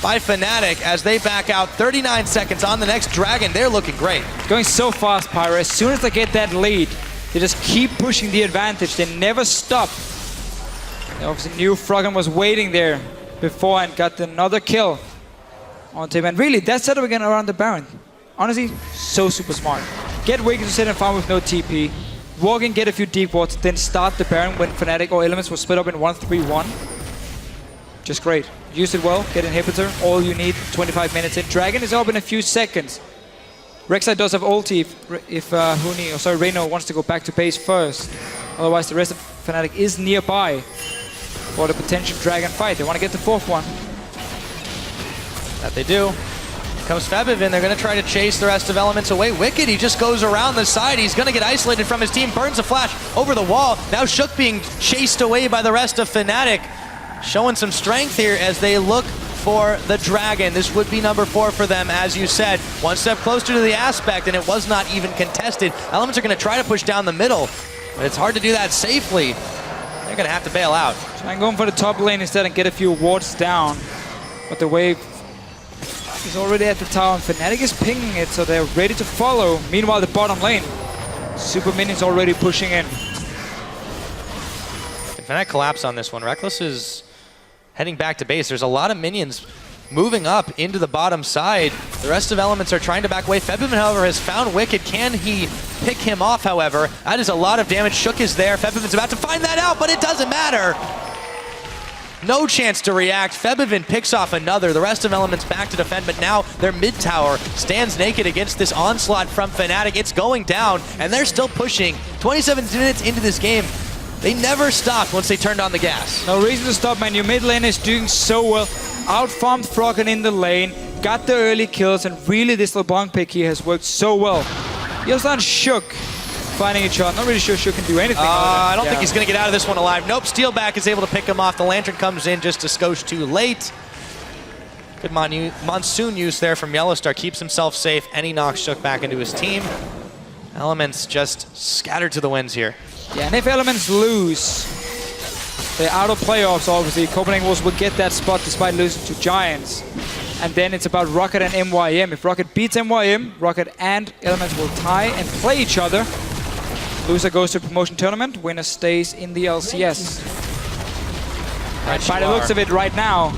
by Fnatic as they back out. 39 seconds on the next dragon. They're looking great. Going so fast, Pyro. As soon as they get that lead, they just keep pushing the advantage. They never stop. They obviously knew Froggen was waiting there before and got another kill on him. And really, that setup again around the Baron. Honestly, so super smart. Get Wicked to sit and farm with no TP. Walk in, get a few deep wards, then start the Baron when Fnatic or Elements will split up in 1-3-1. Just great. Use it well, get Inhibitor, all you need, 25 minutes in. Dragon is up in a few seconds. Rek'Sai does have ulti if Reyno wants to go back to base first. Otherwise, the rest of Fnatic is nearby for the potential dragon fight. They want to get the 4th one. That they do. Here comes Febevin. They're going to try to chase the rest of Elements away. Wicked, he just goes around the side. He's going to get isolated from his team. Burns a flash over the wall. Now Shook being chased away by the rest of Fnatic. Showing some strength here as they look for the dragon. This would be number 4 for them, as you said. One step closer to the aspect, and it was not even contested. Elements are going to try to push down the middle, but it's hard to do that safely. They're going to have to bail out. Try and go for the top lane instead and get a few wards down. But the wave is already at the tower, and Fnatic is pinging it, so they're ready to follow. Meanwhile, the bottom lane, Super Minions already pushing in. If Fnatic collapse on this one, Reckless is heading back to base. There's a lot of minions moving up into the bottom side. The rest of Elements are trying to back away. Febevin, however, has found Wicked. Can he pick him off, however? That is a lot of damage. Shook is there. Febevin's about to find that out, but it doesn't matter. No chance to react. Febevin picks off another. The rest of Elements back to defend, but now their mid tower stands naked against this onslaught from Fnatic. It's going down, and they're still pushing. 27 minutes into this game. They never stopped once they turned on the gas. No reason to stop, man. Your mid lane is doing so well. Outfarmed Froggen in the lane, got the early kills, and really this LeBlanc pick here has worked so well. Yozan Shook finding a shot. Not really sure Shook can do anything. I don't think he's going to get out of this one alive. Nope, Steelback is able to pick him off. The Lantern comes in just a skosh too late. Good monsoon use there from Yellowstar. Keeps himself safe, and he knocks Shook back into his team. Elements just scattered to the winds here. Yeah, and if Elements lose, they're out of playoffs, obviously. Copenhagen Wolves will get that spot despite losing to Giants. And then it's about Rocket and MYM. If Rocket beats MYM, Rocket and Elements will tie and play each other. Loser goes to promotion tournament, winner stays in the LCS. And by the looks of it right now,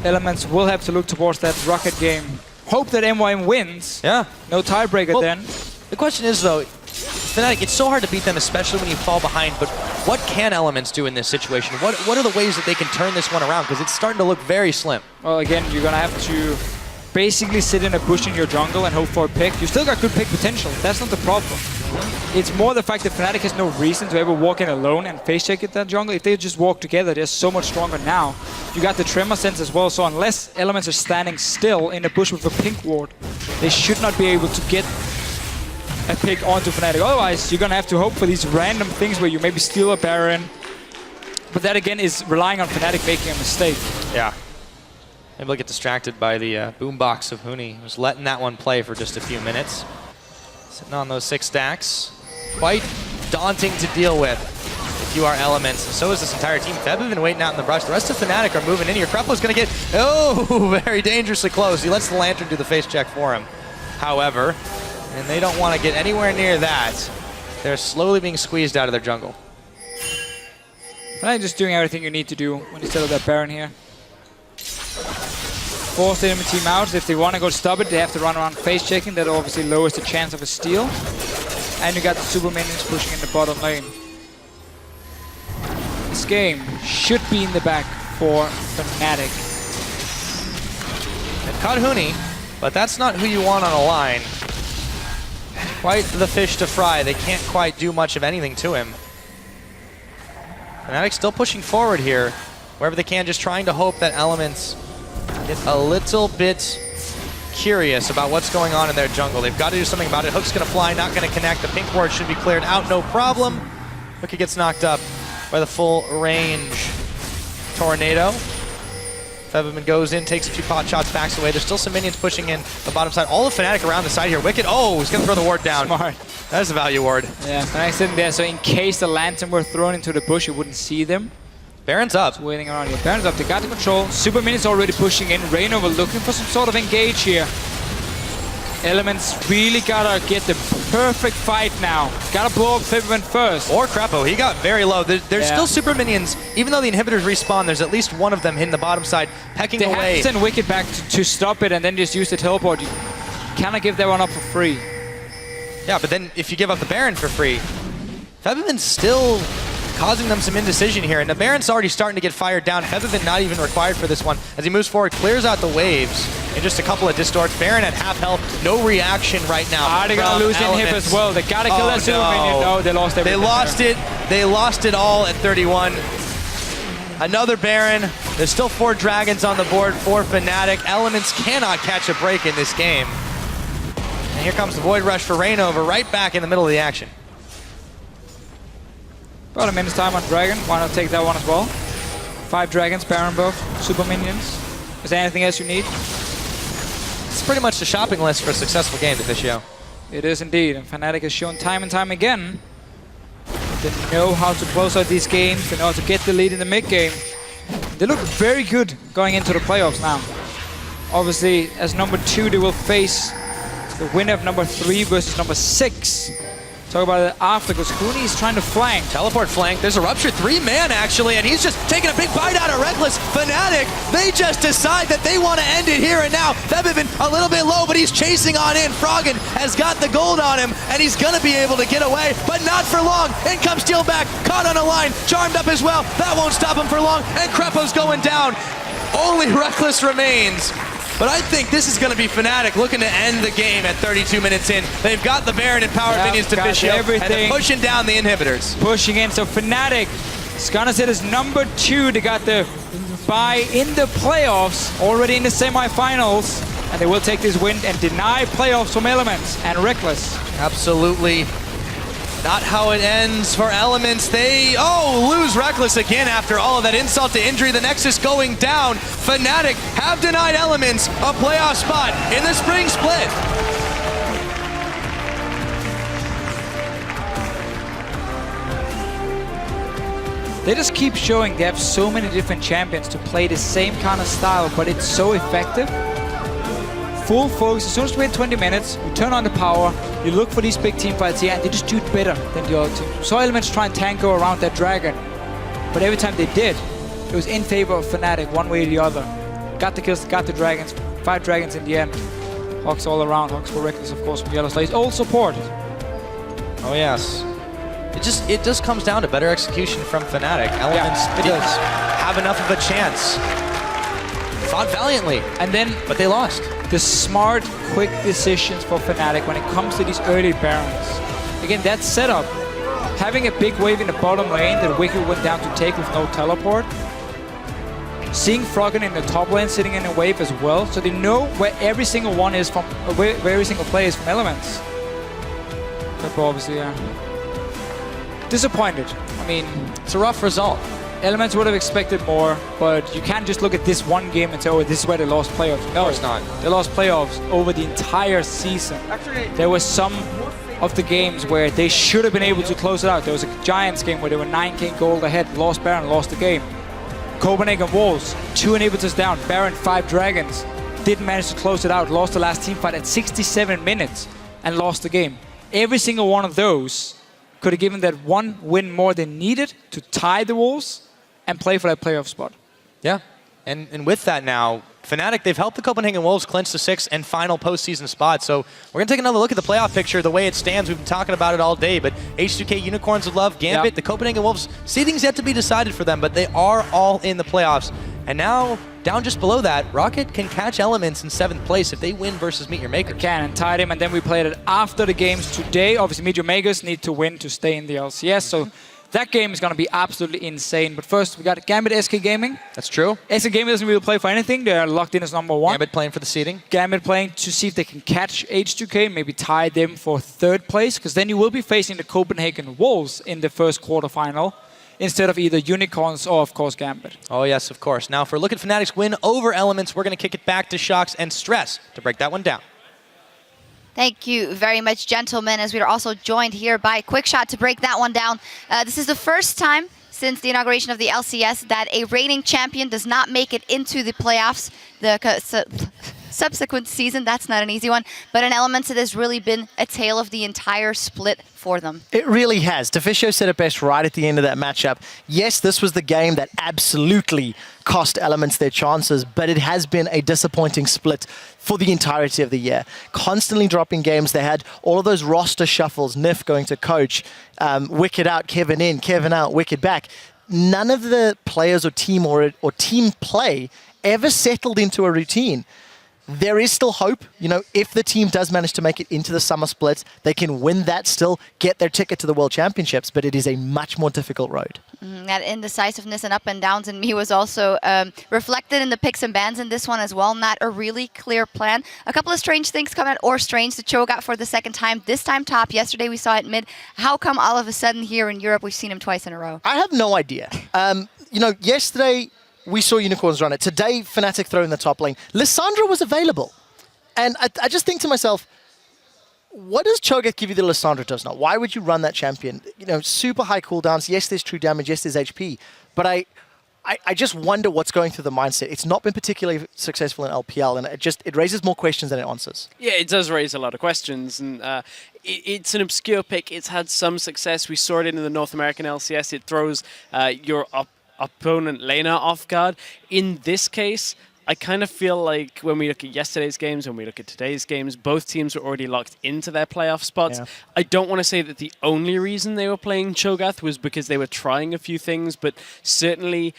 Elements will have to look towards that Rocket game. Hope that MYM wins. Yeah. No tiebreaker then. The question is, though, Fnatic, it's so hard to beat them, especially when you fall behind, but what can Elements do in this situation? What are the ways that they can turn this one around? Because it's starting to look very slim. Well, again, you're going to have to basically sit in a bush in your jungle and hope for a pick. You still got good pick potential. That's not the problem. It's more the fact that Fnatic has no reason to ever walk in alone and face check at that jungle. If they just walk together, they're so much stronger now. You got the Tremor Sense as well, so unless Elements are standing still in a bush with a pink ward, they should not be able to get a pick onto Fnatic. Otherwise, you're going to have to hope for these random things where you maybe steal a Baron. But that, again, is relying on Fnatic making a mistake. Yeah. Maybe they'll get distracted by the boombox of Huni. He was letting that one play for just a few minutes. Sitting on those 6 stacks. Quite daunting to deal with if you are Elements. So is this entire team. Febevin waiting out in the brush. The rest of Fnatic are moving in here. Krepo's going to get, very dangerously close. He lets the Lantern do the face check for him. However, and they don't want to get anywhere near that. They're slowly being squeezed out of their jungle. Fnatic just doing everything you need to do when you settle that Baron here. Force the enemy team out. If they want to go stop it, they have to run around face checking. That obviously lowers the chance of a steal. And you got the super minions pushing in the bottom lane. This game should be in the back for Fnatic. It caught Huni, but that's not who you want on a line. Quite the fish to fry. They can't quite do much of anything to him. Fnatic still pushing forward here, wherever they can, just trying to hope that Elements get a little bit curious about what's going on in their jungle. They've got to do something about it. Hook's gonna fly, not gonna connect. The pink ward should be cleared out, no problem. Hooky gets knocked up by the full range tornado. Featherman goes in, takes a few pot shots, backs away. There's still some minions pushing in the bottom side. All of Fnatic around the side here. Wicked, oh, he's gonna throw the ward down. Smart. That is a value ward. Yeah, Fnatic sitting there, so in case the lantern were thrown into the bush, you wouldn't see them. Baron's up. Just waiting around here. Baron's up, they got the control. Super minions already pushing in. Reignover looking for some sort of engage here. Elements really gotta get the perfect fight now. Gotta blow up Featherman first. Or Crepo, he got very low. There's still super minions. Even though the inhibitors respawn, there's at least one of them hitting the bottom side, pecking They away. have to send Wicked back to stop it and then just use the teleport. You cannot give that one up for free. Yeah, but then if you give up the Baron for free, Featherman's still causing them some indecision here. And the Baron's already starting to get fired down. Featherman not even required for this one. As he moves forward, clears out the waves. And just a couple of distorts. Baron at half health, no reaction right now. They're gonna lose Inhib as well. They gotta kill that super minion. No, they lost everything. They lost it all at 31. Another Baron. There's still 4 dragons on the board for Fnatic. Elements cannot catch a break in this game. And here comes the Void Rush for Reignover, right back in the middle of the action. About a minute's time on Dragon. Why not take that one as well? 5 dragons, Baron buff, super minions. Is there anything else you need? It's pretty much the shopping list for a successful game at this show. It is indeed, and Fnatic has shown time and time again they know how to close out these games, they know how to get the lead in the mid game. They look very good going into the playoffs now. Obviously, as number 2, they will face the winner of number 3 versus number 6. Talk about it after, because Huni is trying to flank. Teleport flank. There's a Rupture 3-man, actually, and he's just taking a big bite out of Reckless. Fnatic, they just decide that they want to end it here and now. Febiven a little bit low, but he's chasing on in. Froggen has got the gold on him, and he's going to be able to get away, but not for long. In comes Steel back, caught on a line, charmed up as well. That won't stop him for long, and Crepo's going down. Only Reckless remains. But I think this is going to be Fnatic looking to end the game at 32 minutes in. They've got the Baron and power minions to fish out, and they're pushing down the inhibitors. Pushing in, so Fnatic is going to sit as number 2. They got the bye in the playoffs, already in the semifinals, and they will take this win and deny playoffs from Elements and Reckless. Absolutely not how it ends for Elements. They, lose Reckless again after all of that insult to injury. The Nexus going down. Fnatic have denied Elements a playoff spot in the spring split. They just keep showing they have so many different champions to play the same kind of style, but it's so effective. Full focus. As soon as we hit 20 minutes, you turn on the power, you look for these big team fights here, and they just do it better than the other team. So Elements try and tango around that dragon, but every time they did, it was in favor of Fnatic, one way or the other. Got the kills, got the dragons, 5 dragons in the end. Hawks all around, Hawks for Reckless, of course, from Yellow Slaves. All support. Oh yes. It just comes down to better execution from Fnatic. Elements didn't have enough of a chance. Fought valiantly, but they lost. The smart, quick decisions for Fnatic when it comes to these early Barons. Again, that setup, having a big wave in the bottom lane that Wicked went down to take with no teleport. Seeing Froggen in the top lane sitting in a wave as well, so they know where every single one is from, where every single play is from Elements. But obviously, disappointed. I mean, it's a rough result. Elements would have expected more, but you can't just look at this one game and say, oh, this is where they lost playoffs. No, of course not. They lost playoffs over the entire season. There were some of the games where they should have been able to close it out. There was a Giants game where they were 9k gold ahead, lost Baron, lost the game. Copenhagen Wolves, 2 inhibitors down, Baron 5 dragons, didn't manage to close it out, lost the last team fight at 67 minutes and lost the game. Every single one of those could have given that one win more than needed to tie the Wolves, and play for that playoff spot. Yeah, and with that now, Fnatic, they've helped the Copenhagen Wolves clinch the 6th and final postseason spot. So we're going to take another look at the playoff picture, the way it stands. We've been talking about it all day, but H2K Unicorns of Love, Gambit, the Copenhagen Wolves, seeding's yet to be decided for them, but they are all in the playoffs. And now, down just below that, Rocket can catch Elements in 7th place if they win versus Meet Your Maker. Can and tied him, and then we played it after the games today. Obviously, Meet Your Makers need to win to stay in the LCS, so that game is going to be absolutely insane. But first, we got Gambit SK Gaming. That's true. SK Gaming doesn't really play for anything. They're locked in as number 1. Gambit playing for the seeding. Gambit playing to see if they can catch H2K, maybe tie them for 3rd place, because then you will be facing the Copenhagen Wolves in the first quarterfinal, instead of either Unicorns or, of course, Gambit. Oh, yes, of course. Now, for a look at Fnatic's win over Elements, we're going to kick it back to Shocks and Stress to break that one down. Thank you very much, gentlemen, as we are also joined here by Quickshot to break that one down. This is the first time since the inauguration of the LCS that a reigning champion does not make it into the playoffs. The subsequent season, that's not an easy one, but in Elements it has really been a tale of the entire split for them. It really has. Deficio said it best right at the end of that matchup. Yes, this was the game that absolutely cost Elements their chances, but it has been a disappointing split for the entirety of the year. Constantly dropping games. They had all of those roster shuffles, Nif going to coach, Wicked out, Kevin in, Kevin out, Wicked back. None of the players or team play ever settled into a routine. There is still hope, if the team does manage to make it into the summer split, they can win that still, get their ticket to the World Championships, but it is a much more difficult road. That indecisiveness and up and downs in me was also reflected in the picks and bans in this one as well. Not a really clear plan. A couple of strange things come out, or strange. The Cho'Gath for the 2nd time, this time top. Yesterday we saw it mid. How come all of a sudden here in Europe we've seen him twice in a row? I have no idea. Yesterday we saw Unicorns run it. Today, Fnatic throw in the top lane. Lissandra was available. And I just think to myself, what does Cho'Gath give you that Lissandra does not? Why would you run that champion? Super high cooldowns. Yes, there's true damage. Yes, there's HP. But I just wonder what's going through the mindset. It's not been particularly successful in LPL, and it raises more questions than it answers. Yeah, it does raise a lot of questions, and it's an obscure pick. It's had some success. We saw it in the North American LCS. It throws your opponent laner off guard. In this case, I kind of feel like when we look at yesterday's games, when we look at today's games, both teams were already locked into their playoff spots. Yeah. I don't want to say that the only reason they were playing Cho'Gath was because they were trying a few things, but certainly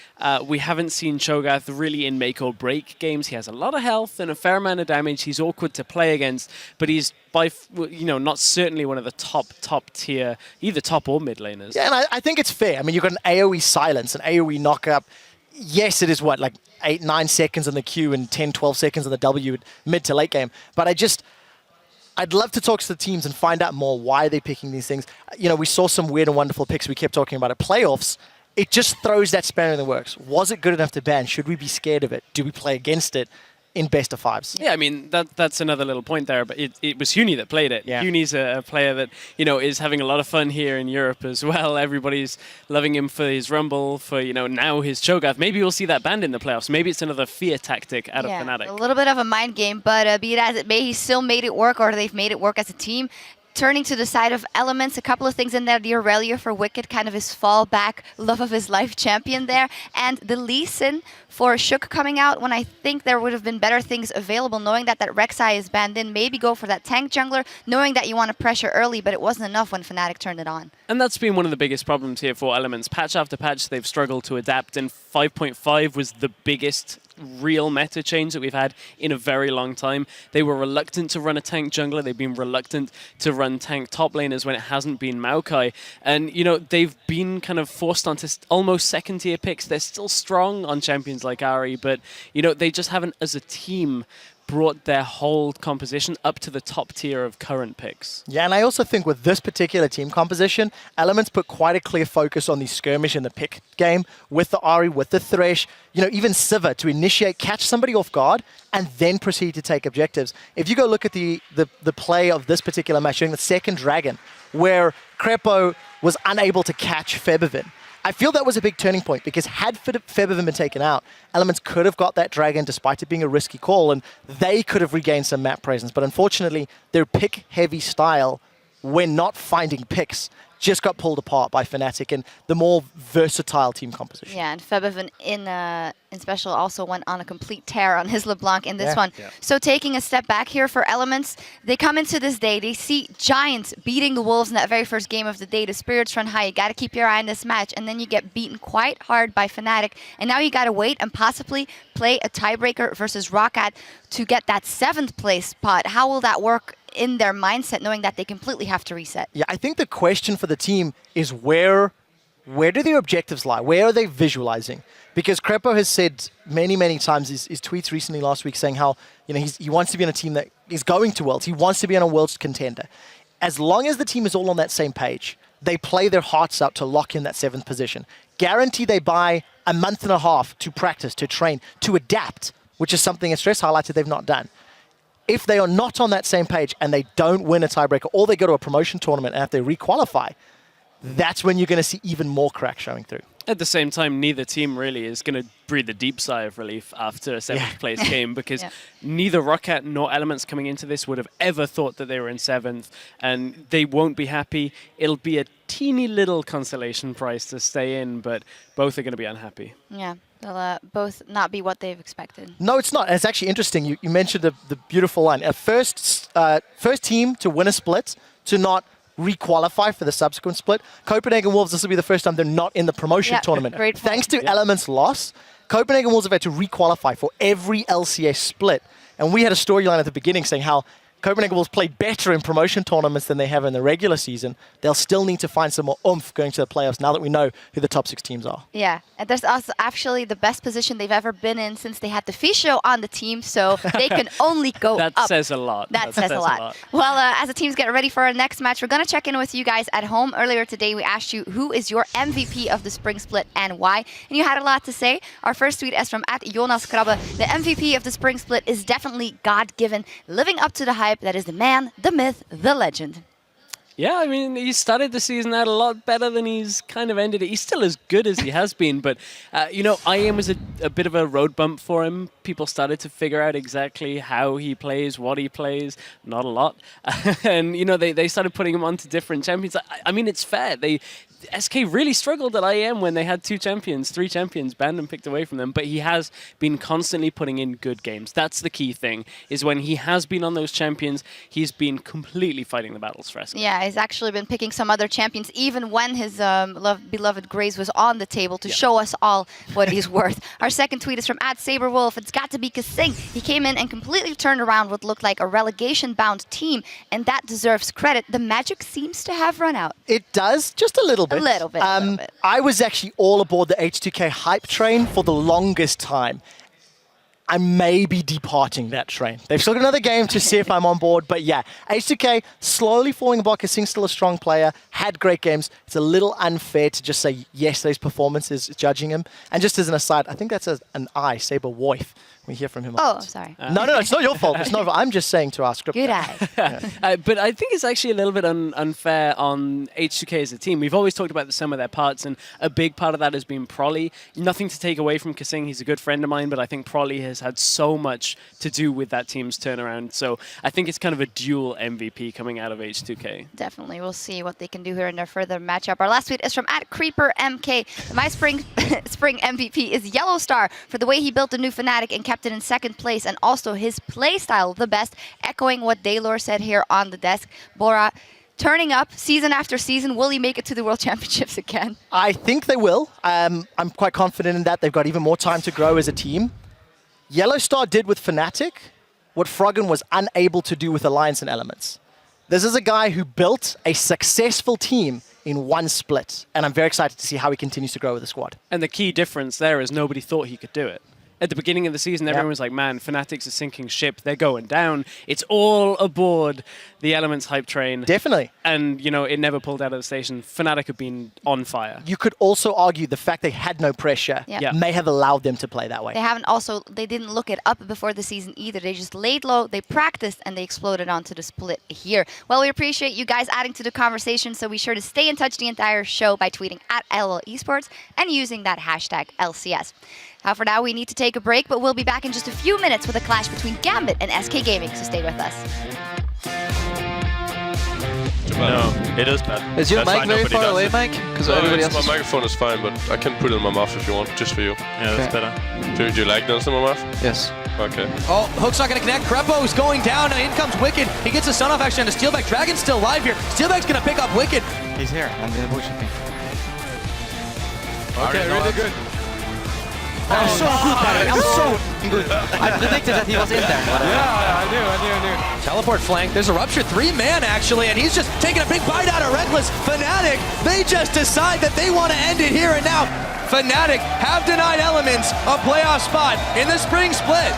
we haven't seen Cho'Gath really in make or break games. He has a lot of health and a fair amount of damage. He's awkward to play against, but he's not certainly one of the top tier, either top or mid laners. Yeah, and I think it's fair. I mean, you've got an AoE silence, an AoE knock-up. Yes, it is like 8-9 seconds on the Q and 10-12 seconds on the W mid to late game. But I'd love to talk to the teams and find out more why they're picking these things. We saw some weird and wonderful picks we kept talking about at playoffs. It just throws that spanner in the works. Was it good enough to ban? Should we be scared of it? Do we play against it in best of fives? Yeah, I mean, that's another little point there, but it was Huni that played it. Yeah. Huni's a player that, is having a lot of fun here in Europe as well. Everybody's loving him for his Rumble, for, now his Cho'Gath. Maybe we'll see that banned in the playoffs. Maybe it's another fear tactic out of Fnatic. A little bit of a mind game, but be it as it may, he still made it work, or they've made it work as a team. Turning to the side of Elements, a couple of things in there. The Aurelia for Wicked, kind of his fallback, love of his life champion there. And the Lee Sin for Shook coming out when I think there would have been better things available, knowing that Rek'Sai is banned in. Maybe go for that tank jungler, knowing that you want to pressure early, but it wasn't enough when Fnatic turned it on. And that's been one of the biggest problems here for Elements. Patch after patch, they've struggled to adapt, and 5.5 was the biggest real meta change that we've had in a very long time. They were reluctant to run a tank jungler. They've been reluctant to run tank top laners when it hasn't been Maokai. And, they've been kind of forced onto almost second-tier picks. They're still strong on champions like Ahri, but, they just haven't, as a team, brought their whole composition up to the top tier of current picks. Yeah, and I also think with this particular team composition, Elements put quite a clear focus on the skirmish and the pick game with the Ahri, with the Thresh, even Sivir to initiate, catch somebody off guard, and then proceed to take objectives. If you go look at the play of this particular match during the second Dragon, where Crepo was unable to catch Febivin, I feel that was a big turning point, because had Febivin been taken out, Elements could have got that Dragon despite it being a risky call, and they could have regained some map presence. But unfortunately, their pick-heavy style, when not finding picks, just got pulled apart by Fnatic and the more versatile team composition. Yeah, and Febevan in special also went on a complete tear on his LeBlanc in this one. Yeah. So taking a step back here for Elements, they come into this day, they see Giants beating the Wolves in that very first game of the day. The spirits run high. You got to keep your eye on this match, and then you get beaten quite hard by Fnatic, and now you got to wait and possibly play a tiebreaker versus Roccat to get that 7th place spot. How will that work in their mindset, knowing that they completely have to reset? Yeah, I think the question for the team is where do their objectives lie? Where are they visualizing? Because Crepo has said many times, his tweets recently last week saying how he wants to be on a team that is going to Worlds. He wants to be on a Worlds contender. As long as the team is all on that same page, they play their hearts out to lock in that 7th position. Guarantee they buy a month and a half to practice, to train, to adapt, which is something as Stress highlighted they've not done. If they are not on that same page and they don't win a tiebreaker or they go to a promotion tournament and have to requalify, that's when you're going to see even more cracks showing through. At the same time, neither team really is going to breathe a deep sigh of relief after a 7th place game because neither Roccat nor Elements coming into this would have ever thought that they were in 7th, and they won't be happy. It'll be a teeny little consolation prize to stay in, but both are going to be unhappy. Yeah, they'll both not be what they've expected. No, it's not. And it's actually interesting. You mentioned the beautiful line. First team to win a split to not requalify for the subsequent split. Copenhagen Wolves, this will be the first time they're not in the promotion tournament. Great point. Thanks to Elements' loss, Copenhagen Wolves have had to requalify for every LCS split. And we had a storyline at the beginning saying how Copenhagen Wolves play better in promotion tournaments than they have in the regular season. They'll still need to find some more oomph going to the playoffs now that we know who the top 6 teams are. Yeah, and there's also actually the best position they've ever been in since they had the Fisho on the team, so they can only go That up. says a lot. That says a lot. Well, as the teams get ready for our next match, we're going to check in with you guys at home. Earlier today, we asked you who is your MVP of the spring split and why, and you had a lot to say. Our first tweet is from @Jonas Krabbe. The MVP of the spring split is definitely God-given, living up to the hype that is the man, the myth, the legend. Yeah, I mean, he started the season out a lot better than he's kind of ended it. He's still as good as he has been, but, IAM was a bit of a road bump for him. People started to figure out exactly how he plays, what he plays, not a lot. And, they started putting him onto different champions. I mean, it's fair. SK really struggled at IAM when they had 3 champions banned and picked away from them, but he has been constantly putting in good games. That's the key thing, is when he has been on those champions, he's been completely fighting the battles for SK. Yeah, he's actually been picking some other champions, even when his beloved Graze was on the table to show us all what he's worth. Our second tweet is from @SaberWolf. It's got to be Kasing. He came in and completely turned around what looked like a relegation-bound team, and that deserves credit. The magic seems to have run out. It does, just a little bit. A little bit. I was actually all aboard the H2K hype train for the longest time. I may be departing that train. They've still got another game to see if I'm on board, but yeah, H2K slowly falling apart. Kasing's still a strong player, had great games. It's a little unfair to just say yesterday's performance is judging him. And just as an aside, I think that's an I, Saber Wolf. We hear from him. Oh, I'm sorry. No, it's not your fault. It's not. I'm just saying to our script. Good eye. But I think it's actually a little bit unfair on H2K as a team. We've always talked about the sum of their parts, and a big part of that has been Prolly. Nothing to take away from Kasing. He's a good friend of mine, but I think Prolly has had so much to do with that team's turnaround. So I think it's kind of a dual MVP coming out of H2K. Definitely. We'll see what they can do here in their further matchup. Our last tweet is from @CreeperMK. My spring MVP is Yellow Star for the way he built the new Fnatic and kept it in 2nd place, and also his play style the best, echoing what Daylor said here on the desk. Bora, turning up season after season, will he make it to the World Championships again? I think they will. I'm quite confident in that. They've got even more time to grow as a team. Yellow Star did with Fnatic what Froggen was unable to do with Alliance and Elements. This is a guy who built a successful team in one split, and I'm very excited to see how he continues to grow with the squad. And the key difference there is nobody thought he could do it. At the beginning of the season, everyone was like, man, Fnatic's a sinking ship. They're going down. It's all aboard the Elements hype train. Definitely. And, it never pulled out of the station. Fnatic have been on fire. You could also argue the fact they had no pressure may have allowed them to play that way. They didn't look it up before the season either. They just laid low, they practiced, and they exploded onto the split here. Well, we appreciate you guys adding to the conversation, so be sure to stay in touch the entire show by tweeting @LL Esports and using that hashtag LCS. For now, we need to take a break, but we'll be back in just a few minutes with a clash between Gambit and SK Gaming, so stay with us. too bad. No, it is bad. Is your That's mic fine, very nobody far does away, it. Mike? Because No, everybody it's- else my is... microphone is fine, but I can put it in my mouth if you want, just for you. Yeah, that's better. Do you like this in my mouth? Yes. Okay. Oh, Hook's not going to connect. Crepo's going down. In comes Wicked. He gets a stun off actually on the Steelback. Dragon's still alive here. Steelback's going to pick up Wicked. He's here, and they're pushing me. Okay, really good. I'm so good, Patrick. I'm so good. I predicted that he was in there. Yeah, I knew. Teleport flank. There's a Rupture 3-man actually, and he's just taking a big bite out of Reckless. Fnatic, they just decide that they want to end it here and now. Fnatic have denied Elements a playoff spot in the spring split.